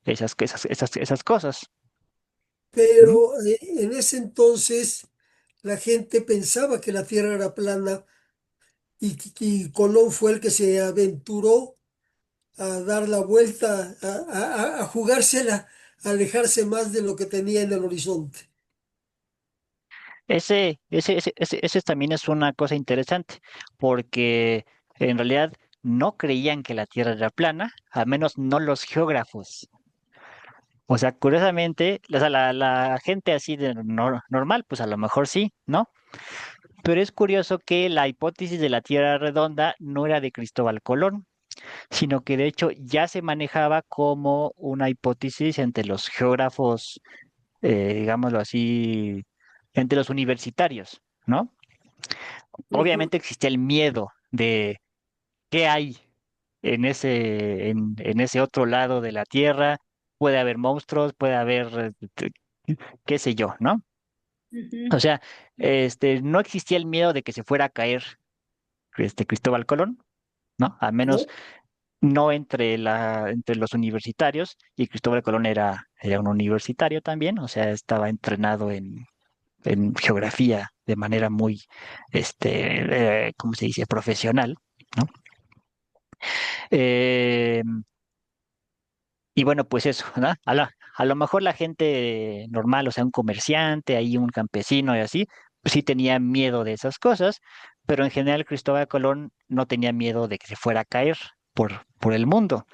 esas cosas. ¿Mm? Pero en ese entonces la gente pensaba que la Tierra era plana y Colón fue el que se aventuró a dar la vuelta, a jugársela, a alejarse más de lo que tenía en el horizonte. Ese también es una cosa interesante, porque en realidad no creían que la Tierra era plana, al menos no los geógrafos. O sea, curiosamente, o sea, la gente así de normal, pues a lo mejor sí, ¿no? Pero es curioso que la hipótesis de la Tierra redonda no era de Cristóbal Colón, sino que de hecho ya se manejaba como una hipótesis entre los geógrafos, digámoslo así, entre los universitarios, ¿no? Ujú, Obviamente existía el miedo de qué hay en ese otro lado de la Tierra. Puede haber monstruos, puede haber, qué sé yo, ¿no? Ujú. O sea, no existía el miedo de que se fuera a caer Cristóbal Colón, ¿no? Al menos ¿No? no entre los universitarios, y Cristóbal Colón era un universitario también, o sea, estaba entrenado en geografía de manera muy, ¿cómo se dice?, profesional, ¿no? Eh, y bueno, pues eso, ¿no? A lo mejor la gente normal, o sea, un comerciante, ahí un campesino y así, pues sí tenía miedo de esas cosas, pero en general Cristóbal Colón no tenía miedo de que se fuera a caer por el mundo.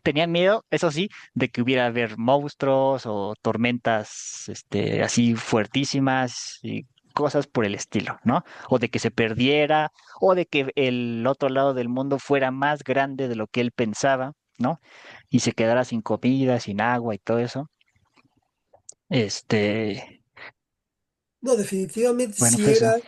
Tenía miedo, eso sí, de que hubiera haber monstruos o tormentas, así fuertísimas y cosas por el estilo, ¿no? O de que se perdiera, o de que el otro lado del mundo fuera más grande de lo que él pensaba, ¿no? Y se quedara sin comida, sin agua y todo eso. Este, No, definitivamente bueno, si fue eso. era,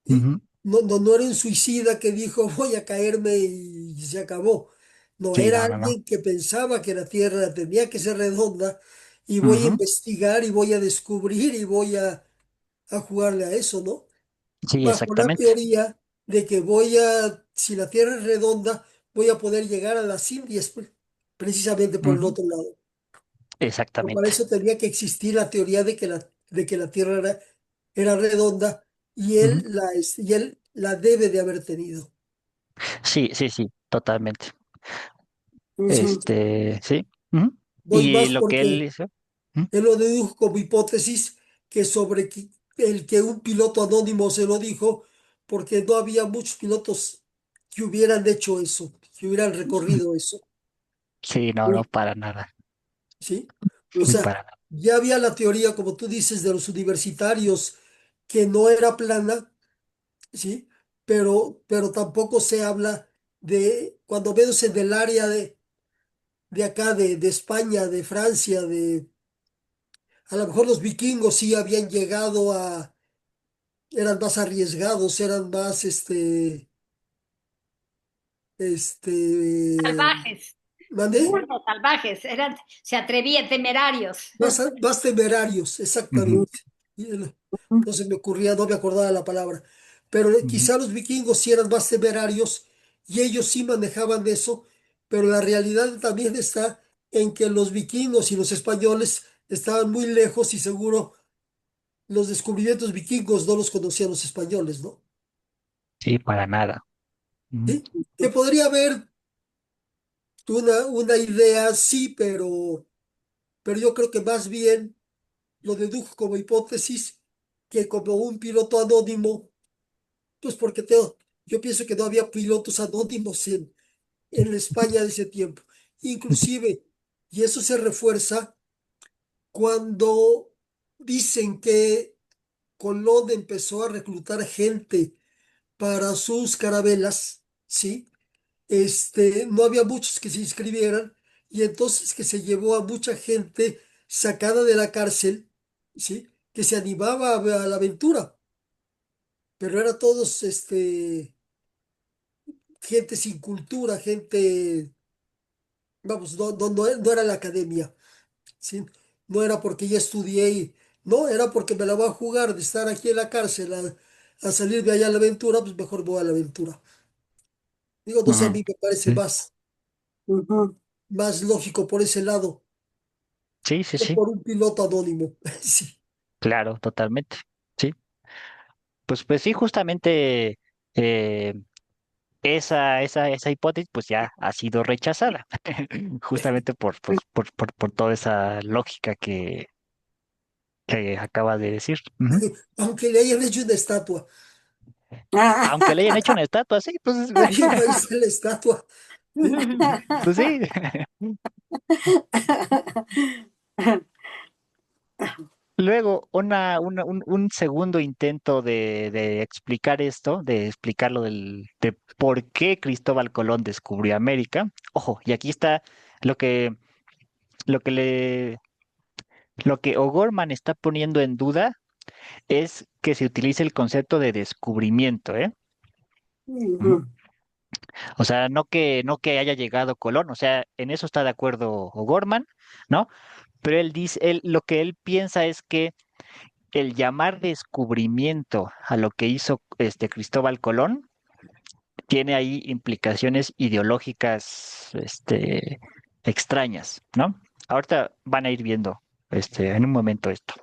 Ujú. no era un suicida que dijo voy a caerme y se acabó. No, Sí, era no, no, no. alguien que pensaba que la Tierra tenía que ser redonda y voy a Ujú. investigar y voy a descubrir y voy a jugarle a eso, ¿no? Sí, Bajo la exactamente. teoría de que si la Tierra es redonda, voy a poder llegar a las Indias precisamente por el Ujú. otro lado. Pero para Exactamente. eso tenía que existir la teoría de que la Tierra era redonda y Ujú. él la debe de haber tenido. Sí, sí, sí, totalmente. ujú. Sí. Ujú. Voy Y más lo que él porque hizo. Ujú. él lo dedujo como hipótesis que sobre el que un piloto anónimo se lo dijo, porque no había muchos pilotos que hubieran hecho eso, que hubieran recorrido eso. Sí, no, no, ¿Sí? para nada. ¿Sí? O sea, Para nada. ya había la teoría, como tú dices, de los universitarios, que no era plana, ¿sí? Pero tampoco se habla de, cuando menos en el área de acá, de España, de Francia, a lo mejor los vikingos sí habían llegado eran más arriesgados, eran más, este, Salvajes, ¿mande? burdos, salvajes, se atrevían, temerarios. Más temerarios, Ujú, exactamente. Y no se me ocurría, no me acordaba la palabra. Pero Ujú. quizá los vikingos sí eran más temerarios y ellos sí manejaban eso, pero la realidad también está en que los vikingos y los españoles estaban muy lejos y seguro los descubrimientos vikingos no los conocían los españoles, ¿no? Sí, para nada. Ujú. ¿Sí? Que podría haber una idea, sí, pero yo creo que más bien lo dedujo como hipótesis que como un piloto anónimo, pues porque yo pienso que no había pilotos anónimos en la España de ese tiempo. Inclusive, y eso se refuerza cuando dicen que Colón empezó a reclutar gente para sus carabelas, ¿sí? No había muchos que se inscribieran y entonces que se llevó a mucha gente sacada de la cárcel, ¿sí? Que se animaba a la aventura, pero era todos, gente sin cultura, gente, vamos, no era la academia, ¿sí? No era porque ya estudié, no, era porque me la voy a jugar de estar aquí en la cárcel a salir de allá a la aventura, pues mejor voy a la aventura. Digo, no sé, a Ujú. mí me parece Sí, ujú. más lógico por ese lado sí, sí, que sí, por un piloto anónimo. Sí. claro, totalmente. Sí, pues sí, justamente eh, esa hipótesis pues ya ha sido rechazada, justamente por toda esa lógica que acaba de decir. Ujú. Aunque le hayan hecho una estatua. Aunque le hayan hecho una estatua, sí, pues, Digo, ahí está la estatua. ¿Sí? pues sí. Luego, un segundo intento de explicar esto, de explicar de por qué Cristóbal Colón descubrió América. Ojo, y aquí está lo que, lo que lo que O'Gorman está poniendo en duda es que se utilice el concepto de descubrimiento, ¿eh? Ujú. Ujú. O sea, no que haya llegado Colón, o sea, en eso está de acuerdo O'Gorman, ¿no? Pero él dice, lo que él piensa es que el llamar descubrimiento a lo que hizo Cristóbal Colón tiene ahí implicaciones ideológicas extrañas, ¿no? Ahorita van a ir viendo en un momento esto.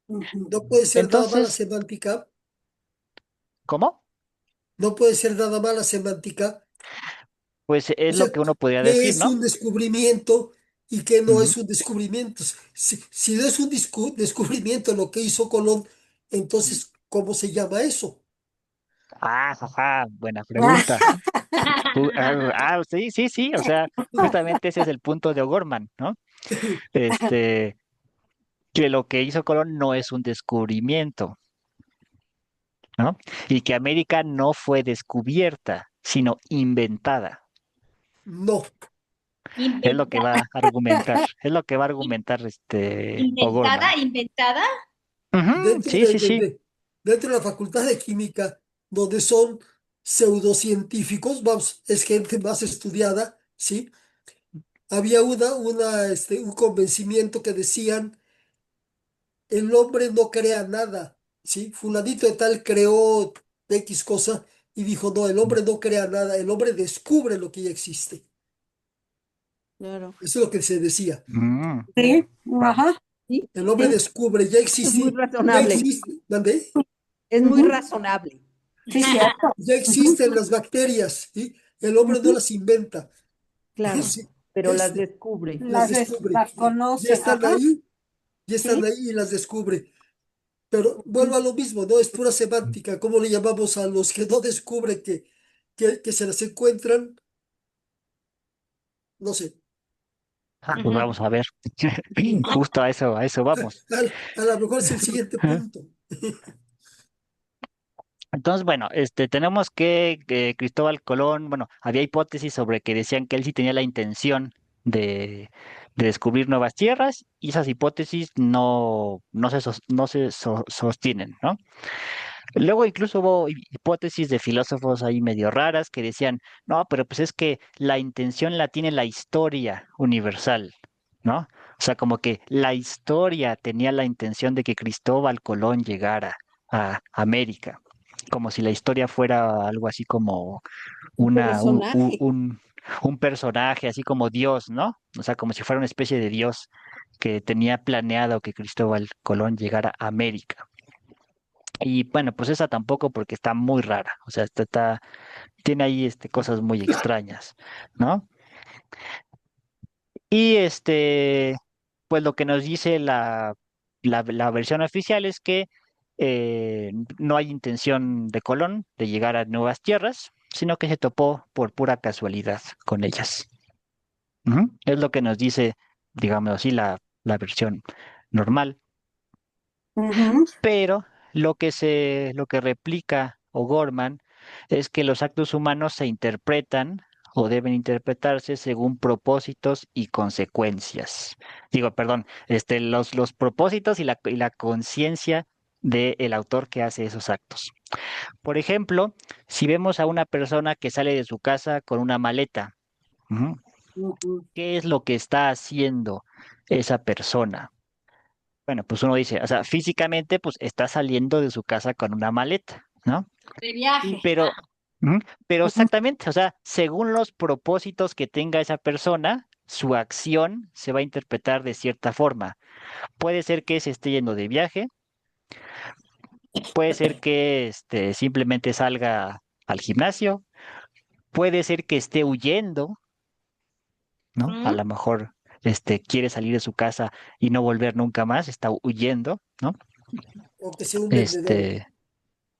Ujú. No puede ser nada mala Entonces, semántica. ¿cómo? No puede ser nada mala semántica. Pues O es lo sea, que uno podría ¿qué decir, es ¿no? un descubrimiento y qué no Ujú. es un descubrimiento? Si no es un descubrimiento lo que hizo Colón, entonces, ¿cómo se llama eso? Ah, ajá, buena pregunta. Sí, sí, sí, o sea, justamente ese es el punto de O'Gorman, ¿no? Este, que lo que hizo Colón no es un descubrimiento, ¿no? Y que América no fue descubierta, sino inventada. No, Es lo que va Inventada, a argumentar, es lo que va a argumentar O'Gorman. inventada. Ujú, dentro sí, sí, sí. dentro de la Facultad de Química, donde son pseudocientíficos, vamos, es gente más estudiada, ¿sí? Había un convencimiento que decían, el hombre no crea nada, ¿sí? Fulanito de tal creó X cosa y dijo, no, el hombre no crea nada, el hombre descubre lo que ya existe. Claro. Eso es lo que se decía. Mm, Sí, wow. ajá, Sí, El hombre sí, descubre, ya es muy existe, ya razonable. existe, ¿mandé? Es muy ujú, razonable. sí, cierto. Ya Ujú, existen las bacterias, ¿sí? El hombre no ujú. las inventa, Claro, sí, pero las descubre. las descubre. Las conoce, ajá, Ya están sí. ahí y las descubre. Pero vuelvo a lo mismo, ¿no? Es pura semántica. ¿Cómo le llamamos a los que no descubren que se las encuentran? No sé. Ah, pues Ujú. vamos a ver. Justo a eso vamos. A lo mejor es el siguiente punto. Entonces, bueno, tenemos que Cristóbal Colón, bueno, había hipótesis sobre que decían que él sí tenía la intención de descubrir nuevas tierras y esas hipótesis no se sostienen, ¿no? Luego incluso hubo hipótesis de filósofos ahí medio raras que decían, no, pero pues es que la intención la tiene la historia universal, ¿no? O sea, como que la historia tenía la intención de que Cristóbal Colón llegara a América, como si la historia fuera algo así como Un una, personaje. un personaje, así como Dios, ¿no? O sea, como si fuera una especie de Dios que tenía planeado que Cristóbal Colón llegara a América. Y bueno, pues esa tampoco porque está muy rara, o sea, tiene ahí cosas muy extrañas, ¿no? Y pues lo que nos dice la versión oficial es que no hay intención de Colón de llegar a nuevas tierras, sino que se topó por pura casualidad con ellas. Ujú. Es lo que nos dice, digamos así, la versión normal. Ujú. Pero lo que replica O'Gorman es que los actos humanos se interpretan o deben interpretarse según propósitos y consecuencias. Digo, perdón, los propósitos y la conciencia del autor que hace esos actos. Por ejemplo, si vemos a una persona que sale de su casa con una maleta, ujú, Ujú. ¿qué es lo que está haciendo esa persona? Bueno, pues uno dice, o sea, físicamente, pues está saliendo de su casa con una maleta, ¿no? De viaje. Pero, ujú, pero Ujú. exactamente, o sea, según los propósitos que tenga esa persona, su acción se va a interpretar de cierta forma. Puede ser que se esté yendo de viaje, puede ser que simplemente salga al gimnasio, puede ser que esté huyendo, ¿no? A ¿Mm? lo mejor quiere salir de su casa y no volver nunca más, está huyendo, ¿no? O que sea un vendedor. Este,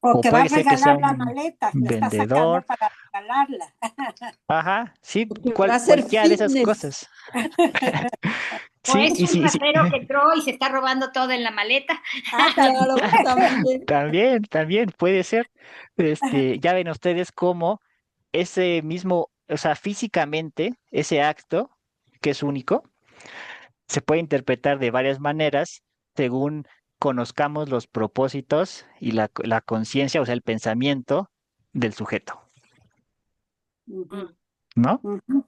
O o que va a puede ser que sea regalar la un maleta, la está sacando vendedor. para regalarla. Ajá, sí, Porque va a hacer cualquiera de esas fitness. cosas. O Sí, es y un sí, sí, ratero que entró y se está robando todo en la maleta. Ah, también. Claro, también. también puede ser. Ya ven ustedes cómo ese mismo, o sea, físicamente, ese acto, que es único, se puede interpretar de varias maneras según conozcamos los propósitos y la conciencia, o sea, el pensamiento del sujeto, Ujú. ¿no? Ujú.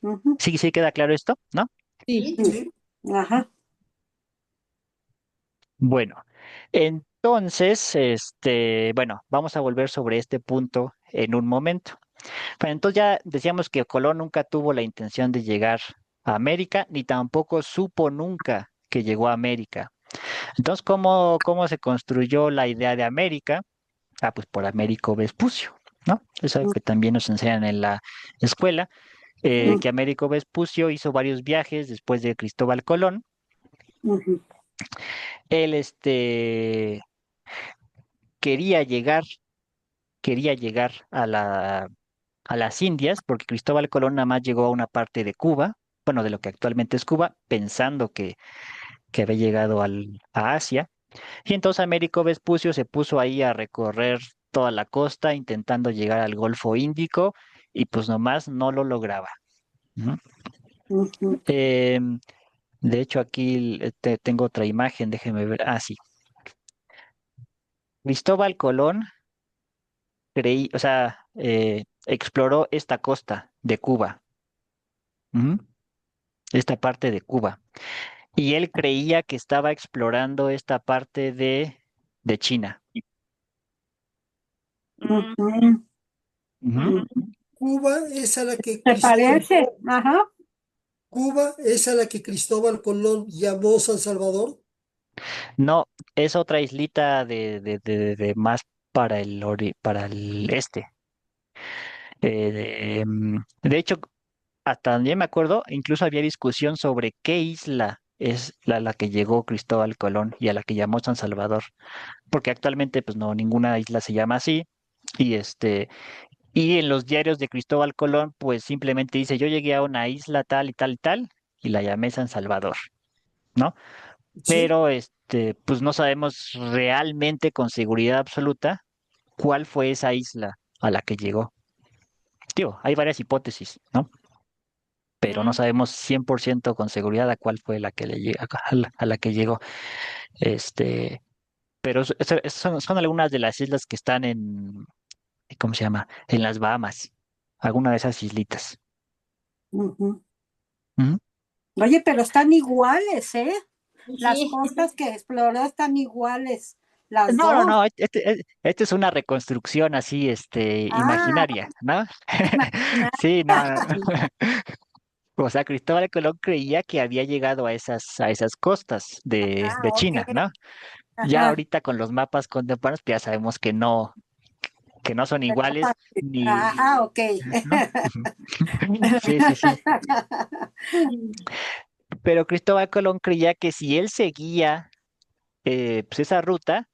Ujú. Sí, sí queda claro esto, ¿no? Sí. Sí. Sí, Ajá. Bueno, entonces, bueno, vamos a volver sobre este punto en un momento. Bueno, entonces ya decíamos que Colón nunca tuvo la intención de llegar a América, ni tampoco supo nunca que llegó a América. Entonces, ¿cómo se construyó la idea de América? Ah, pues por Américo Vespucio, ¿no? Es algo que también nos enseñan en la escuela, Sí. que Américo Vespucio hizo varios viajes después de Cristóbal Colón. Ujú. Él, quería llegar, quería llegar a las Indias, porque Cristóbal Colón nada más llegó a una parte de Cuba, bueno, de lo que actualmente es Cuba, pensando que había llegado a Asia. Y entonces Américo Vespucio se puso ahí a recorrer toda la costa, intentando llegar al Golfo Índico, y pues nomás no lo lograba. Ujú. Ujú. Em, de hecho, aquí tengo otra imagen, déjeme ver. Ah, sí. Cristóbal Colón o sea, exploró esta costa de Cuba, ujú, esta parte de Cuba. Y él creía que estaba explorando esta parte de China. Mm, Ujú. Ujú. ujú. Cuba es a la que ¿Te Cristóbal, parece? Ajá. Cuba es a la que Cristóbal Colón llamó San Salvador. No, es otra islita de más para para el este. De hecho, hasta donde yo me acuerdo, incluso había discusión sobre qué isla es la que llegó Cristóbal Colón y a la que llamó San Salvador, porque actualmente pues no, ninguna isla se llama así. Y y en los diarios de Cristóbal Colón, pues simplemente dice, yo llegué a una isla tal y tal y tal, y la llamé San Salvador, ¿no? Sí, Pero pues no sabemos realmente con seguridad absoluta cuál fue esa isla a la que llegó. Digo, hay varias hipótesis, ¿no? Pero no Mm. sabemos 100% con seguridad a cuál fue la que a la que llegó. Este, pero son algunas de las islas que están en, ¿cómo se llama? En las Bahamas, alguna de esas islitas. Ujú. Ujú. Oye, pero están iguales, ¿eh? Las Sí, costas que exploró están iguales, las No, no, dos. no, este es una reconstrucción así, Ah, imaginaria, ¿no? imagínate. Sí, no, no. O sea, Cristóbal Colón creía que había llegado a esas costas Ah, de ok. China, ¿no? Ya Ajá. ahorita con los mapas contemporáneos, pues ya sabemos que no son iguales Ah, ni, ok. ¿no? Sí, sí, sí. Pero Cristóbal Colón creía que si él seguía pues esa ruta,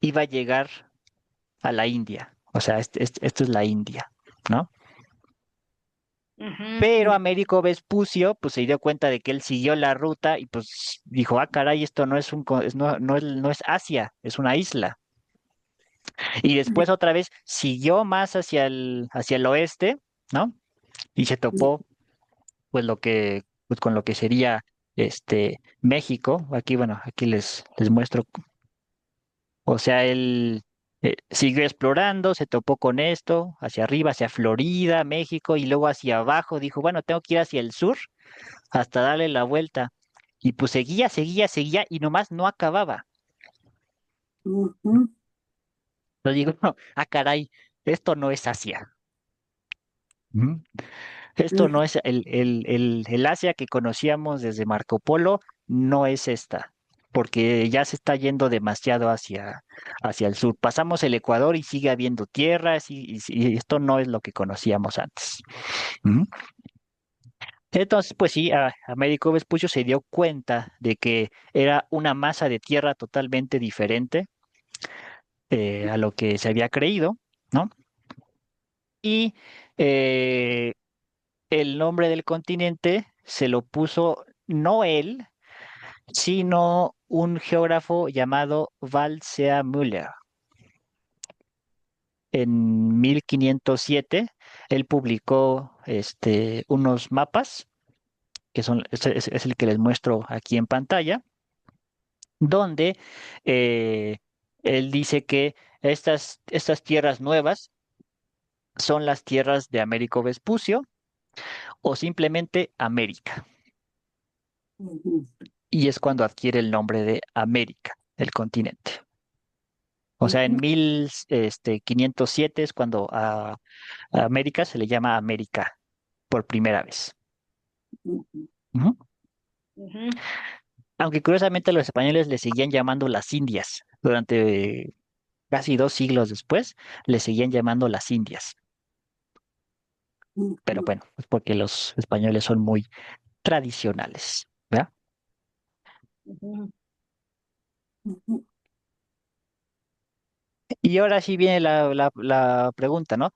iba a llegar a la India. O sea, esto es la India, ¿no? ujú, Pero Américo Vespucio, pues se dio cuenta de que él siguió la ruta y pues dijo, ah, caray, esto no es no es Asia, es una isla. Y después otra vez siguió más hacia el oeste, ¿no? Y se topó, pues pues con lo que sería México. Aquí, bueno, aquí les muestro. O sea, él siguió explorando, se topó con esto, hacia arriba, hacia Florida, México, y luego hacia abajo, dijo, bueno, tengo que ir hacia el sur hasta darle la vuelta. Y pues seguía, seguía, seguía, y nomás no acababa. Ujú, Yo digo, no, ah, caray, esto no es Asia. Ujú. Esto no ujú, es el Asia que conocíamos desde Marco Polo, no es esta, porque ya se está yendo demasiado hacia el sur. Pasamos el Ecuador y sigue habiendo tierras y esto no es lo que conocíamos antes. Ujú. Entonces, pues sí, Américo Vespucio se dio cuenta de que era una masa de tierra totalmente diferente a lo que se había creído, ¿no? Y eh, el nombre del continente se lo puso no él, sino un geógrafo llamado Valsea Müller. En 1507, él publicó unos mapas, que es el que les muestro aquí en pantalla, donde eh, él dice que estas tierras nuevas son las tierras de Américo Vespucio o simplemente América. ujú, Y es cuando adquiere el nombre de América, el continente. O sea, en ujú, 1507 es cuando a América se le llama América por primera vez. ujú, Ujú. ujú. Aunque curiosamente los españoles le seguían llamando las Indias. Durante casi 2 siglos después, le seguían llamando las Indias. Pero ujú, bueno, es porque los españoles son muy tradicionales, ¿verdad? Ujú. ujú. Y ahora sí viene la pregunta, ¿no?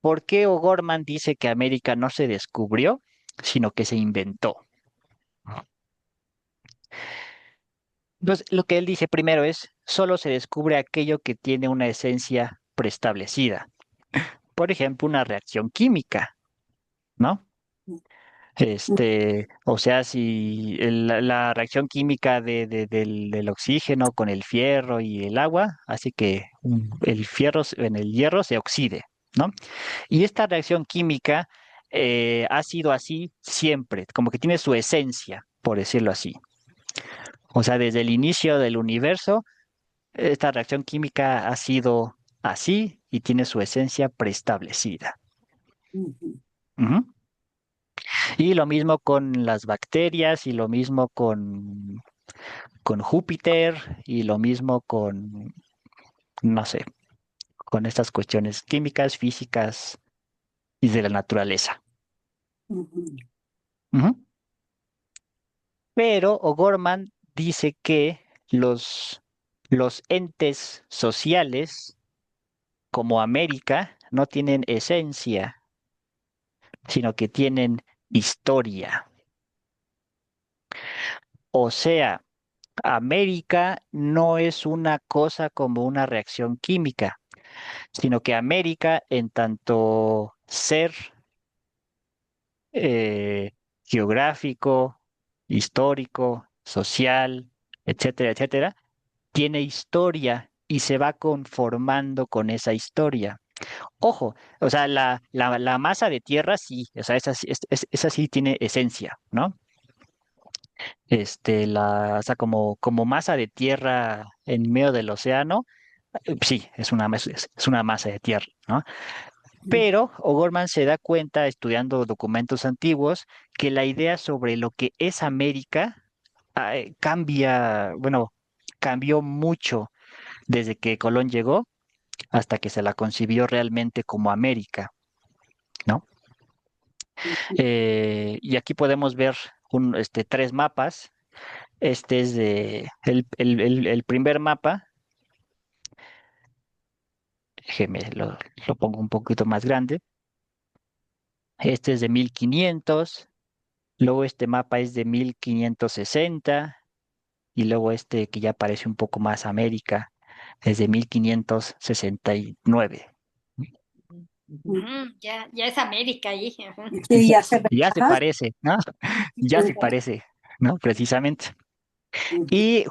¿Por qué O'Gorman dice que América no se descubrió, sino que se inventó? Entonces, lo que él dice primero es, solo se descubre aquello que tiene una esencia preestablecida. Por ejemplo, una reacción química, ¿no? O sea, si la reacción química del oxígeno con el fierro y el agua hace que el fierro en el hierro se oxide, ¿no? Y esta reacción química ha sido así siempre, como que tiene su esencia, por decirlo así. O sea, desde el inicio del universo, esta reacción química ha sido así y tiene su esencia preestablecida. Ujú, Ujú. Y lo mismo con las bacterias y lo mismo con Júpiter y lo mismo con, no sé, con estas cuestiones químicas, físicas y de la naturaleza. ujú, Ujú. Pero O'Gorman dice que los entes sociales como América no tienen esencia, sino que tienen historia. O sea, América no es una cosa como una reacción química, sino que América, en tanto ser eh, geográfico, histórico, social, etcétera, etcétera, tiene historia y se va conformando con esa historia. Ojo, o sea, la masa de tierra sí, o sea, esa sí tiene esencia, ¿no? O sea, como masa de tierra en medio del océano, sí, es una masa de tierra, ¿no? Pero O'Gorman se da cuenta, estudiando documentos antiguos, que la idea sobre lo que es América bueno, cambió mucho desde que Colón llegó hasta que se la concibió realmente como América, ¿no? Y aquí podemos ver tres mapas. Este es el primer mapa. Déjeme, lo pongo un poquito más grande. Este es de 1500. Luego este mapa es de 1560. Y luego este que ya parece un poco más América es de 1569. Ya es América ahí. Sí, ya se ve. Ya se Ajá. parece, ¿no? Ya se parece, ¿no? Precisamente. Y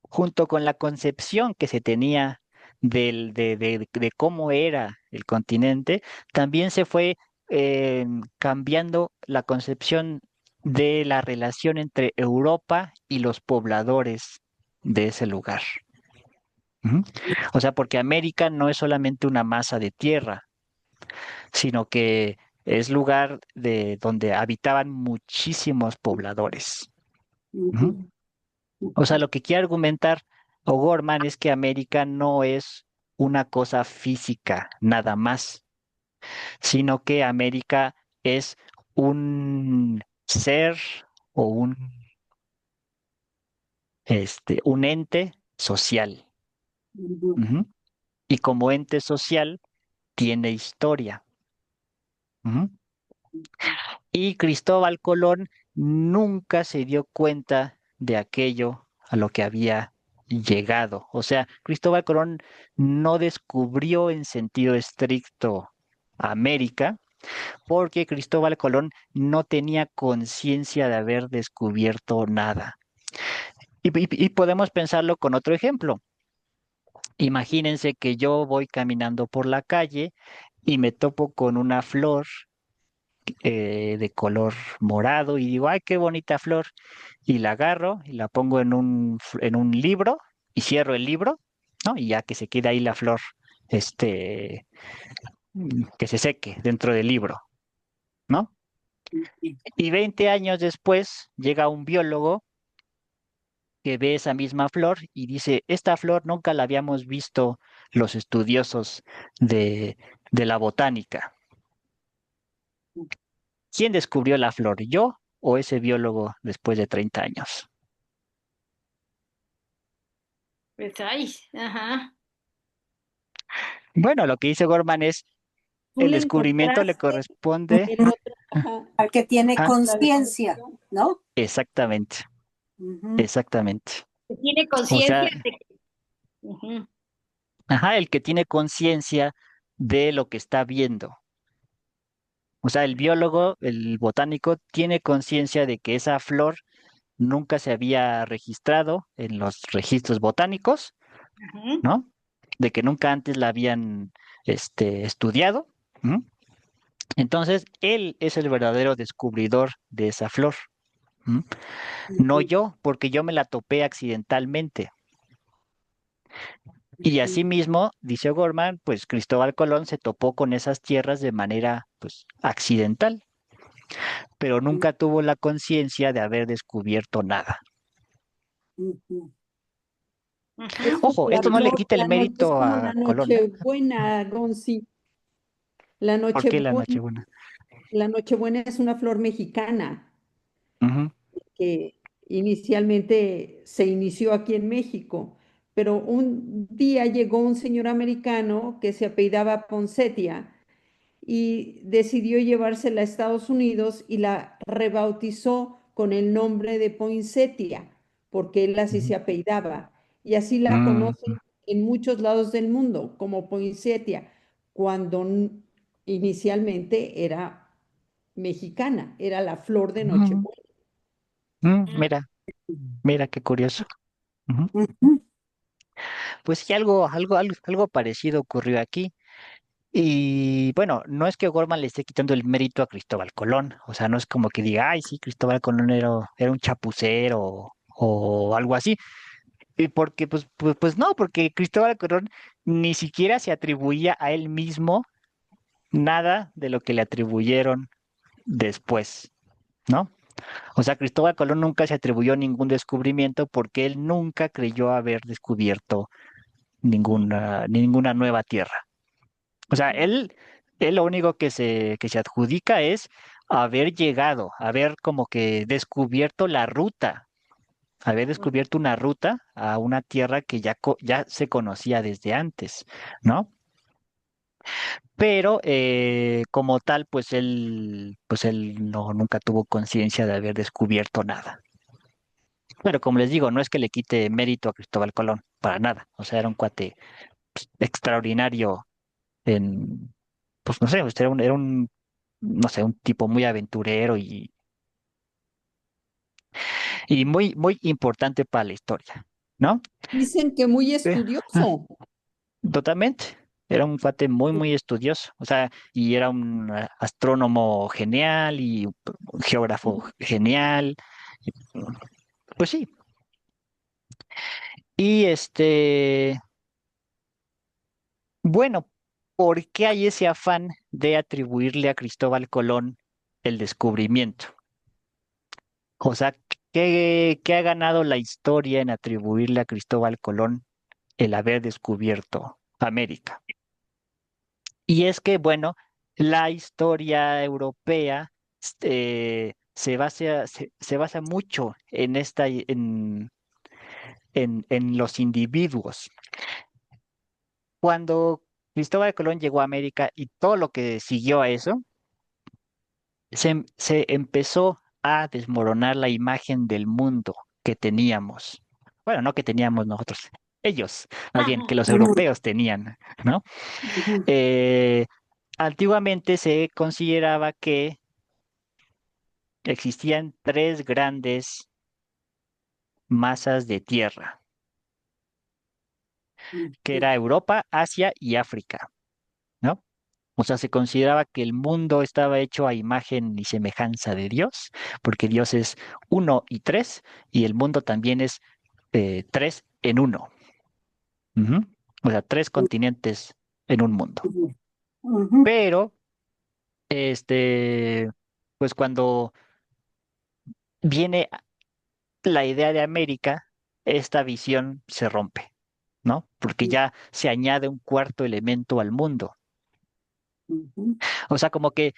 junto con la concepción que se tenía de cómo era el continente, también se fue cambiando la concepción de la relación entre Europa y los pobladores de ese lugar. Ujú. O sea, porque América no es solamente una masa de tierra, sino que es lugar de donde habitaban muchísimos pobladores. Ujú. O sea, lo que quiere argumentar O'Gorman es que América no es una cosa física nada más, sino que América es un ser o un ente social. Ujú. Y como ente social tiene historia. Ujú. Y Cristóbal Colón nunca se dio cuenta de aquello a lo que había llegado. O sea, Cristóbal Colón no descubrió en sentido estricto América porque Cristóbal Colón no tenía conciencia de haber descubierto nada. Y podemos pensarlo con otro ejemplo. Imagínense que yo voy caminando por la calle y me topo con una flor de color morado y digo, ay, qué bonita flor. Y la agarro y la pongo en un libro y cierro el libro, ¿no? Y ya que se queda ahí la flor, este, que se seque dentro del libro, ¿no? Y 20 años después llega un biólogo que ve esa misma flor y dice, esta flor nunca la habíamos visto los estudiosos de, de la botánica. ¿Quién descubrió la flor, yo o ese biólogo después de 30 años? Pues ay, ajá. Bueno, lo que dice Gorman es, Tú el le descubrimiento le encontraste corresponde. en otra, ajá, Al que tiene Ah, la conciencia, descripción. ¿no? exactamente, Ujú, exactamente. Tiene O conciencia sea, de que... Ujú, ajá, el que tiene conciencia de lo que está viendo. O sea, el biólogo, el botánico, tiene conciencia de que esa flor nunca se había registrado en los registros botánicos, ujú. ¿no? De que nunca antes la habían estudiado. ¿M? Entonces, él es el verdadero descubridor de esa flor. ¿M? No ujú, yo, porque yo me la topé accidentalmente. Y ujú, asimismo, dice O'Gorman, pues Cristóbal Colón se topó con esas tierras de manera, pues, accidental, pero nunca tuvo la conciencia de haber descubierto nada. ujú. Es Ujú. como Ojo, esto no le quita el es mérito como a la Colón, ¿eh? Nochebuena, Gonzi. La ¿Por qué la Nochebuena, Nochebuena? la Nochebuena es una flor mexicana Ujú, que inicialmente se inició aquí en México, pero un día llegó un señor americano que se apellidaba Ponsetier y decidió llevársela a Estados Unidos y la rebautizó con el nombre de poinsettia, porque él así ujú, se apellidaba. Y así la ujú, conocen en muchos lados del mundo como poinsettia, cuando inicialmente era mexicana, era la flor de ujú, Nochebuena. Mira, mira qué curioso. Ujú. Ujú. Pues sí, algo parecido ocurrió aquí. Y bueno, no es que Gorman le esté quitando el mérito a Cristóbal Colón, o sea, no es como que diga, ay, sí, Cristóbal Colón era un chapucero o algo así. Y porque, pues no, porque Cristóbal Colón ni siquiera se atribuía a él mismo nada de lo que le atribuyeron después, ¿no? O sea, Cristóbal Colón nunca se atribuyó ningún descubrimiento porque él nunca creyó haber descubierto ninguna nueva tierra. O sea, él lo único que se adjudica es haber llegado, haber como que descubierto la ruta, haber descubierto una ruta a una tierra que ya se conocía desde antes, ¿no? Pero como tal, pues él no, nunca tuvo conciencia de haber descubierto nada. Pero como les digo, no es que le quite mérito a Cristóbal Colón, para nada. O sea, era un cuate extraordinario en, pues no sé, era un, no sé, un tipo muy aventurero y muy importante para la historia, ¿no? Dicen que muy Eh, ah, estudioso. Totalmente. Era un cuate muy estudioso, o sea, y era un astrónomo genial y un geógrafo genial. Pues sí. Y bueno, ¿por qué hay ese afán de atribuirle a Cristóbal Colón el descubrimiento? O sea, ¿qué ha ganado la historia en atribuirle a Cristóbal Colón el haber descubierto América? Y es que, bueno, la historia europea se basa mucho en los individuos. Cuando Cristóbal Colón llegó a América y todo lo que siguió a eso, se empezó a desmoronar la imagen del mundo que teníamos. Bueno, no que teníamos nosotros, ellos, más bien que los europeos tenían, ¿no? Eh, Antiguamente se consideraba que existían tres grandes masas de tierra, que era Europa, Asia y África, ¿no? O sea, se consideraba que el mundo estaba hecho a imagen y semejanza de Dios, porque Dios es uno y tres, y el mundo también es tres en uno. Ujú. O sea, tres continentes en un mundo. Pero, este, pues cuando viene la idea de América, esta visión se rompe, ¿no? Porque ya se añade un cuarto elemento al mundo. O sea, como que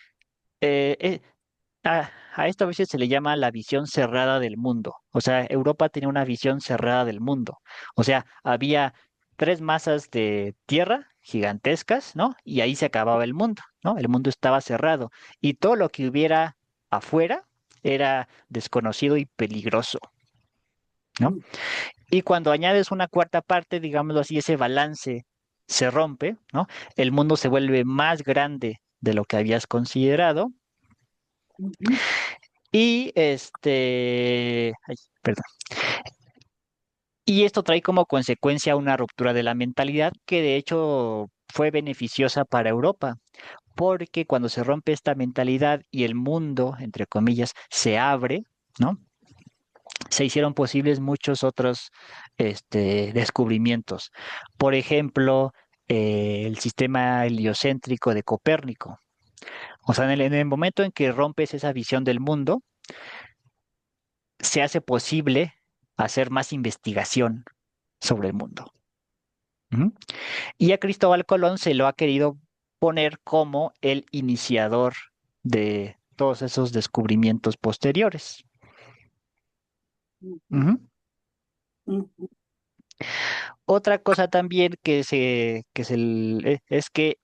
eh, eh, a esto a veces se le llama la visión cerrada del mundo. O sea, Europa tenía una visión cerrada del mundo. O sea, había tres masas de tierra gigantescas, ¿no? Y ahí se acababa el mundo, ¿no? El mundo estaba cerrado. Y todo lo que hubiera afuera era desconocido y peligroso, ¿no? Y cuando añades una cuarta parte, digámoslo así, ese balance se rompe, ¿no? El mundo se vuelve más grande de lo que habías considerado y ay, perdón. Y esto trae como consecuencia una ruptura de la mentalidad que de hecho fue beneficiosa para Europa, porque cuando se rompe esta mentalidad y el mundo, entre comillas, se abre, ¿no? Se hicieron posibles muchos otros descubrimientos. Por ejemplo, el sistema heliocéntrico de Copérnico. O sea, en el momento en que rompes esa visión del mundo, se hace posible hacer más investigación sobre el mundo. Ujú. Y a Cristóbal Colón se lo ha querido poner como el iniciador de todos esos descubrimientos posteriores. Ujú. Otra cosa también es que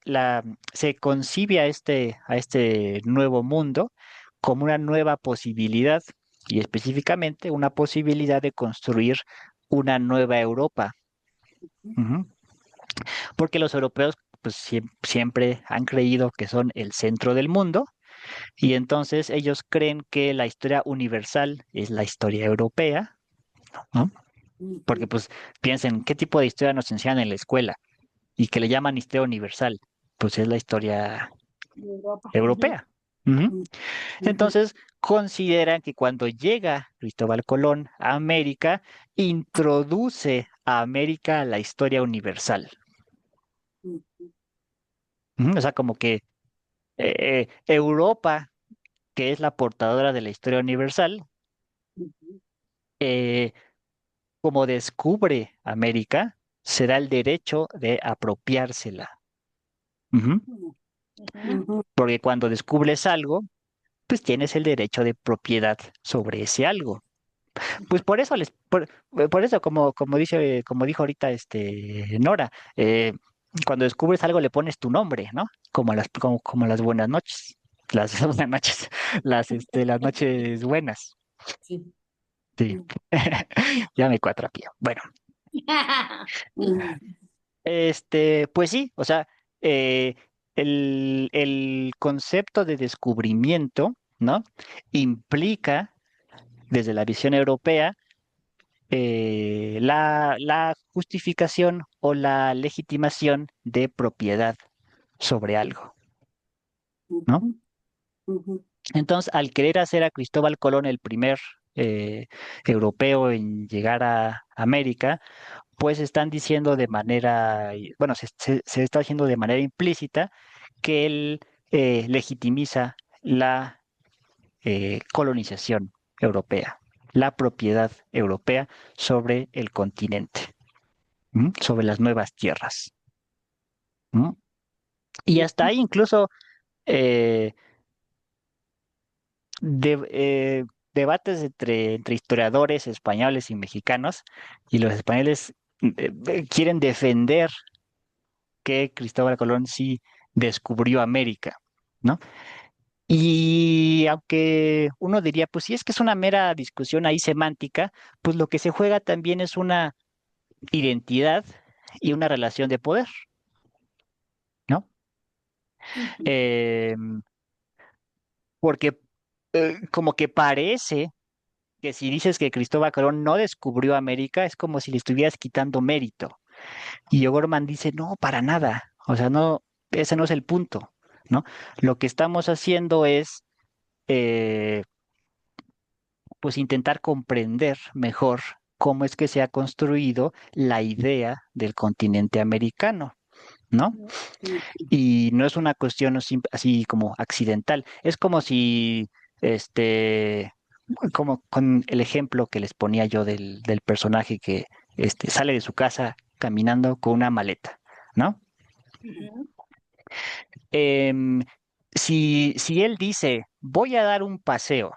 se concibe a este nuevo mundo como una nueva posibilidad y específicamente una posibilidad de construir una nueva Europa. Ujú. Porque los europeos pues siempre han creído que son el centro del mundo y entonces ellos creen que la historia universal es la historia europea, ¿no? porque pues piensen, ¿qué tipo de historia nos enseñan en la escuela? Y que le llaman historia universal, pues es la historia Europa. europea. Ujú. Ujú. Entonces, consideran que cuando llega Cristóbal Colón a América, introduce a América a la historia universal. Ujú. Ujú. O sea, como que Europa, que es la portadora de la historia universal, Ujú. eh, como descubre América, se da el derecho de apropiársela. Ujú. Ujú. Ujú. Ujú. Porque cuando descubres algo, pues tienes el derecho de propiedad sobre ese algo. Pues por eso por eso, como dijo ahorita Nora, cuando descubres algo le pones tu nombre, ¿no? Como las buenas noches. Las buenas noches, las noches buenas. Sí. Sí. Ya me cuatrapié. Bueno, Ujú. pues sí, o sea, eh, el concepto de descubrimiento, ¿no? Implica, desde la visión europea, la justificación o la legitimación de propiedad sobre algo, ¿no? Ujú. Ujú. Entonces, al querer hacer a Cristóbal Colón el primer eh, europeo en llegar a América, pues están diciendo de manera, bueno, se está haciendo de manera implícita que él legitimiza la colonización europea, la propiedad europea sobre el continente. Sobre las nuevas tierras. ¿M? Y hasta ahí incluso eh, debates entre historiadores españoles y mexicanos, y los españoles quieren defender que Cristóbal Colón sí descubrió América, ¿no? Y aunque uno diría, pues sí, es que es una mera discusión ahí semántica, pues lo que se juega también es una identidad y una relación de poder, ¿no? Ujú. Em, porque como que parece que si dices que Cristóbal Colón no descubrió América, es como si le estuvieras quitando mérito. Y O'Gorman dice, no, para nada. O sea, no, ese no es el punto, ¿no? Lo que estamos haciendo es, eh, pues, intentar comprender mejor cómo es que se ha construido la idea del continente americano, ¿no? Y no es una cuestión así como accidental. Es como si, este, como con el ejemplo que les ponía yo del personaje que sale de su casa caminando con una maleta, ¿no? Ujú. Em, si él dice, voy a dar un paseo,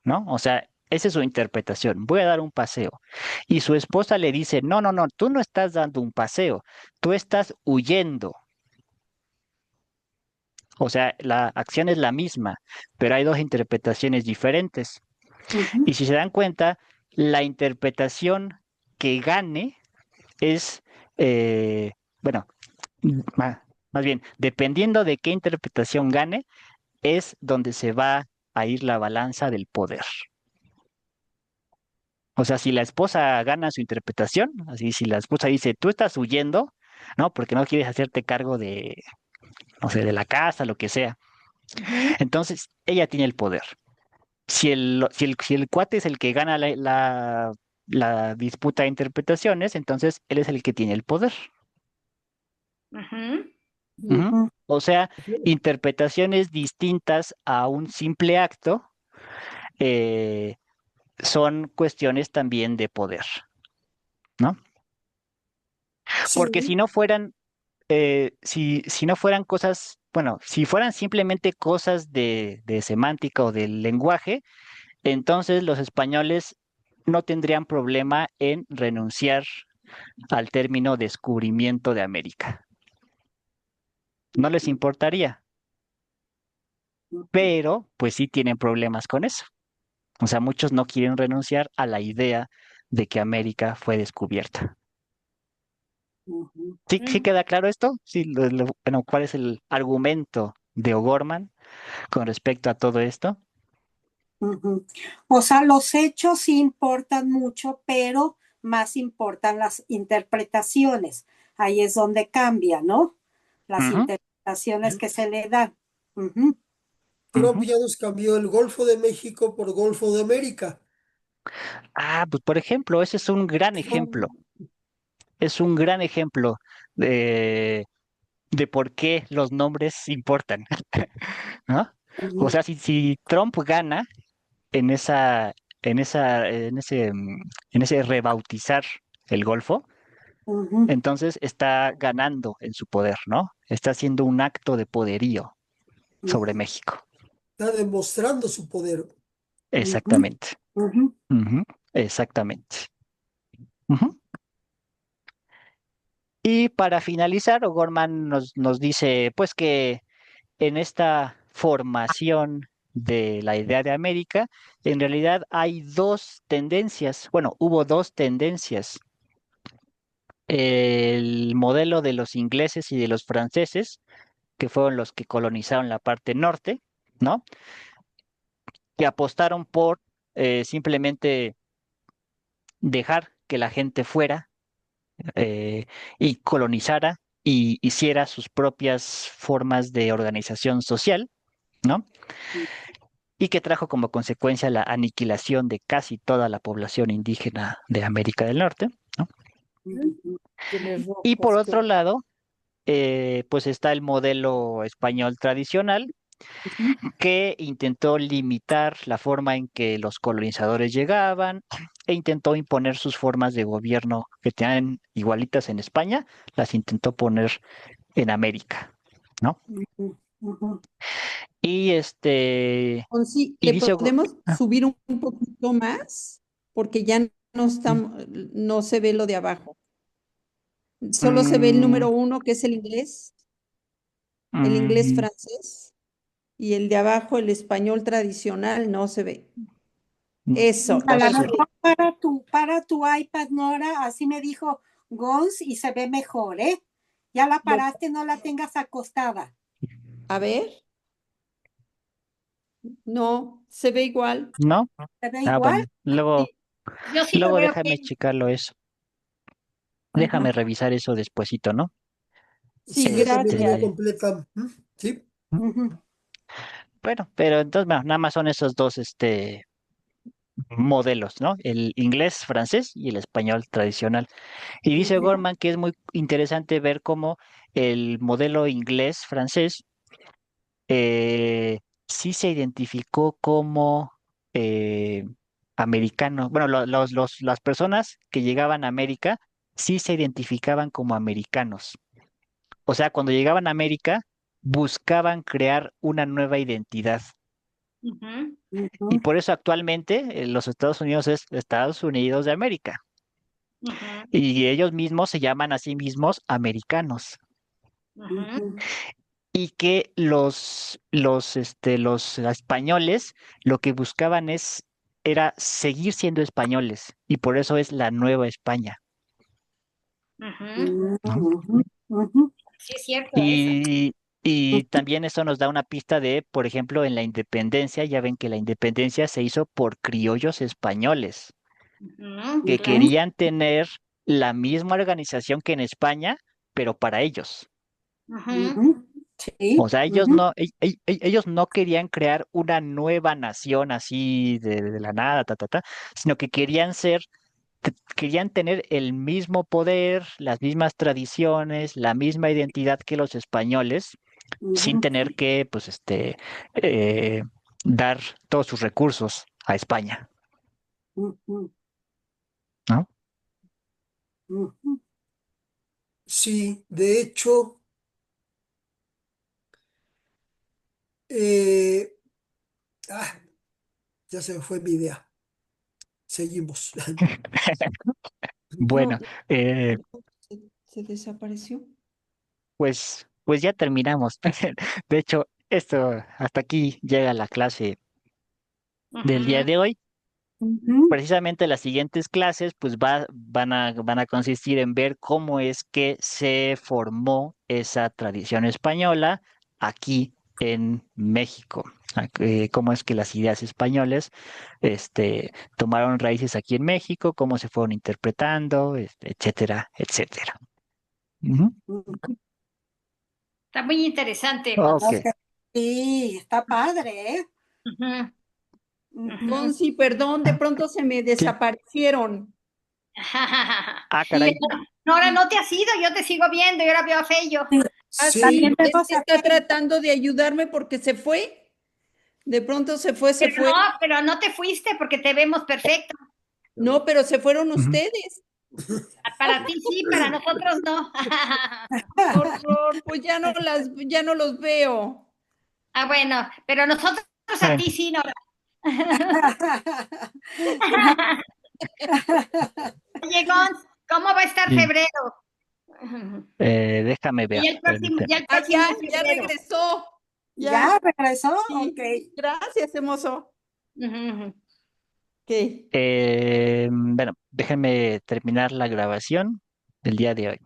¿no? O sea, esa es su interpretación, voy a dar un paseo. Y su esposa le dice, no, no, no, tú no estás dando un paseo, tú estás huyendo. O sea, la acción es la misma, pero hay dos interpretaciones diferentes. Ujú. Y si se dan cuenta, la interpretación que gane es, eh, bueno, más bien, dependiendo de qué interpretación gane, es donde se va a ir la balanza del poder. O sea, si la esposa gana su interpretación, así si la esposa dice, tú estás huyendo, ¿no? Porque no quieres hacerte cargo de, no sé, de la casa, lo que sea. Ujú. Entonces, ella tiene el poder. Si el cuate es el que gana la disputa de interpretaciones, entonces él es el que tiene el poder. Ujú. Ujú. Ujú. O sea, interpretaciones distintas a un simple acto eh, son cuestiones también de poder, ¿no? Porque si Sí, no fueran, si no fueran cosas, bueno, si fueran simplemente cosas de semántica o del lenguaje, entonces los españoles no tendrían problema en renunciar al término descubrimiento de América. No les importaría, Ujú. pero pues sí tienen problemas con eso. O sea, muchos no quieren renunciar a la idea de que América fue descubierta. Ujú. ¿Sí, sí Ujú. queda claro esto? Sí, bueno, ¿cuál es el argumento de O'Gorman con respecto a todo esto? Ujú. O sea, los hechos sí importan mucho, pero más importan las interpretaciones. Ahí es donde cambia, ¿no? Las Ujú, interpretaciones que se le dan. Ujú, Trump ujú. ya nos cambió el Golfo de México por Golfo de América. Ah, pues por ejemplo, ese es un gran ejemplo. Es un gran ejemplo de por qué los nombres importan, ¿no? O ujú, sea, si Trump gana en en ese rebautizar el Golfo, ujú, entonces está ganando en su poder, ¿no? Está haciendo un acto de poderío sobre ujú, México. Está demostrando su poder. ujú, Exactamente. ujú. Ujú, exactamente. Ujú. Y para finalizar, O'Gorman nos dice, pues que en esta formación de la idea de América, en realidad hay dos tendencias, bueno, hubo dos tendencias. El modelo de los ingleses y de los franceses, que fueron los que colonizaron la parte norte, ¿no? Que apostaron por simplemente dejar que la gente fuera y colonizara y hiciera sus propias formas de organización social, ¿no? Y que trajo como consecuencia la aniquilación de casi toda la población indígena de América del Norte, ¿no? Ujú, Pieles Y por rojas, otro lado, pues está el modelo español tradicional, ujú, que intentó limitar la forma en que los colonizadores llegaban e intentó imponer sus formas de gobierno que tenían igualitas en España, las intentó poner en América, ¿no? ujú, ujú. Y Sí, y le dice, podemos ah, subir un poquito más porque ya no mm, estamos, no se ve lo de abajo. Solo se ve el mm, número uno, que es el inglés mm, francés, y el de abajo, el español tradicional, no se ve. mm, Eso, A lo la sube. mejor para tu iPad, Nora, así me dijo Gons y se ve mejor, ¿eh? Ya la Lo- paraste, no la tengas acostada. a ver, no, se ve igual. ¿no? ¿Se ve Ah, igual? bueno, luego, Sí, yo sí lo luego veo déjame bien. checarlo eso, Ajá. déjame revisar eso despuesito, ¿no? Sí, Sí, yo también lo veo gracias. Este, completa. Sí, Ujú, bueno, pero entonces, bueno, nada más son esos dos, modelos, ¿no? El inglés francés y el español tradicional. Y dice ujú, Gorman que es muy interesante ver cómo el modelo inglés francés sí se identificó como eh, americano. Bueno, las personas que llegaban a América sí se identificaban como americanos. O sea, cuando llegaban a América, buscaban crear una nueva identidad. Ujú, Y ujú, por eso actualmente los Estados Unidos es Estados Unidos de América. ujú, Y ellos mismos se llaman a sí mismos americanos. ujú, ujú, Y que los españoles lo que buscaban era seguir siendo españoles. Y por eso es la Nueva España, ujú. ¿no? ujú, ujú, Sí, es cierto eso. Y también eso nos da una pista de, por ejemplo, en la independencia, ya ven que la independencia se hizo por criollos españoles, Ujú, que claro. ujú, querían tener la misma organización que en España, pero para ellos. Ujú, ujú. Sí. O sea, Ujú, ellos no querían crear una nueva nación así de la nada, sino que querían tener el mismo poder, las mismas tradiciones, la misma identidad que los españoles, sin ujú, tener que, pues, eh, dar todos sus recursos a España, ujú, ¿no? ujú. sí. De hecho, eh, ah, ya se me fue mi idea. Seguimos. Bueno, No, eh, se desapareció. pues ya terminamos. De hecho, esto hasta aquí llega la clase del día ujú, de hoy. Ujú, Precisamente las siguientes clases pues van a consistir en ver cómo es que se formó esa tradición española aquí en México. cómo es que las ideas españoles tomaron raíces aquí en México, cómo se fueron interpretando, etcétera, etcétera. Ujú. Está muy interesante, Ok. Monse. Ok. Sí, está padre, ¿eh? Ujú, ujú. Monsi, perdón, de pronto se me Sí. desaparecieron. Ah, Y caray. Nora, no te has ido, yo te sigo viendo y ahora veo a Fello. Sí, Sí, también Él vemos a está Félix. tratando de ayudarme porque se fue. De pronto se fue, se fue. Pero no te fuiste porque te vemos perfecto. No, pero se fueron Ujú. ustedes. Para ti sí, para nosotros no. Qué horror, pues ya no los veo. Ah, bueno, pero nosotros a Eh, ti sí, Nora. Oye, Gons, ¿cómo va a estar sí. febrero? Déjame ver, permíteme. Ya el Ah, próximo es ya febrero. regresó. Ya, ¿Ya regresó? sí. Ok. Gracias, hermoso. Ujú, ujú. ¿Qué? Bueno, déjenme terminar la grabación del día de hoy.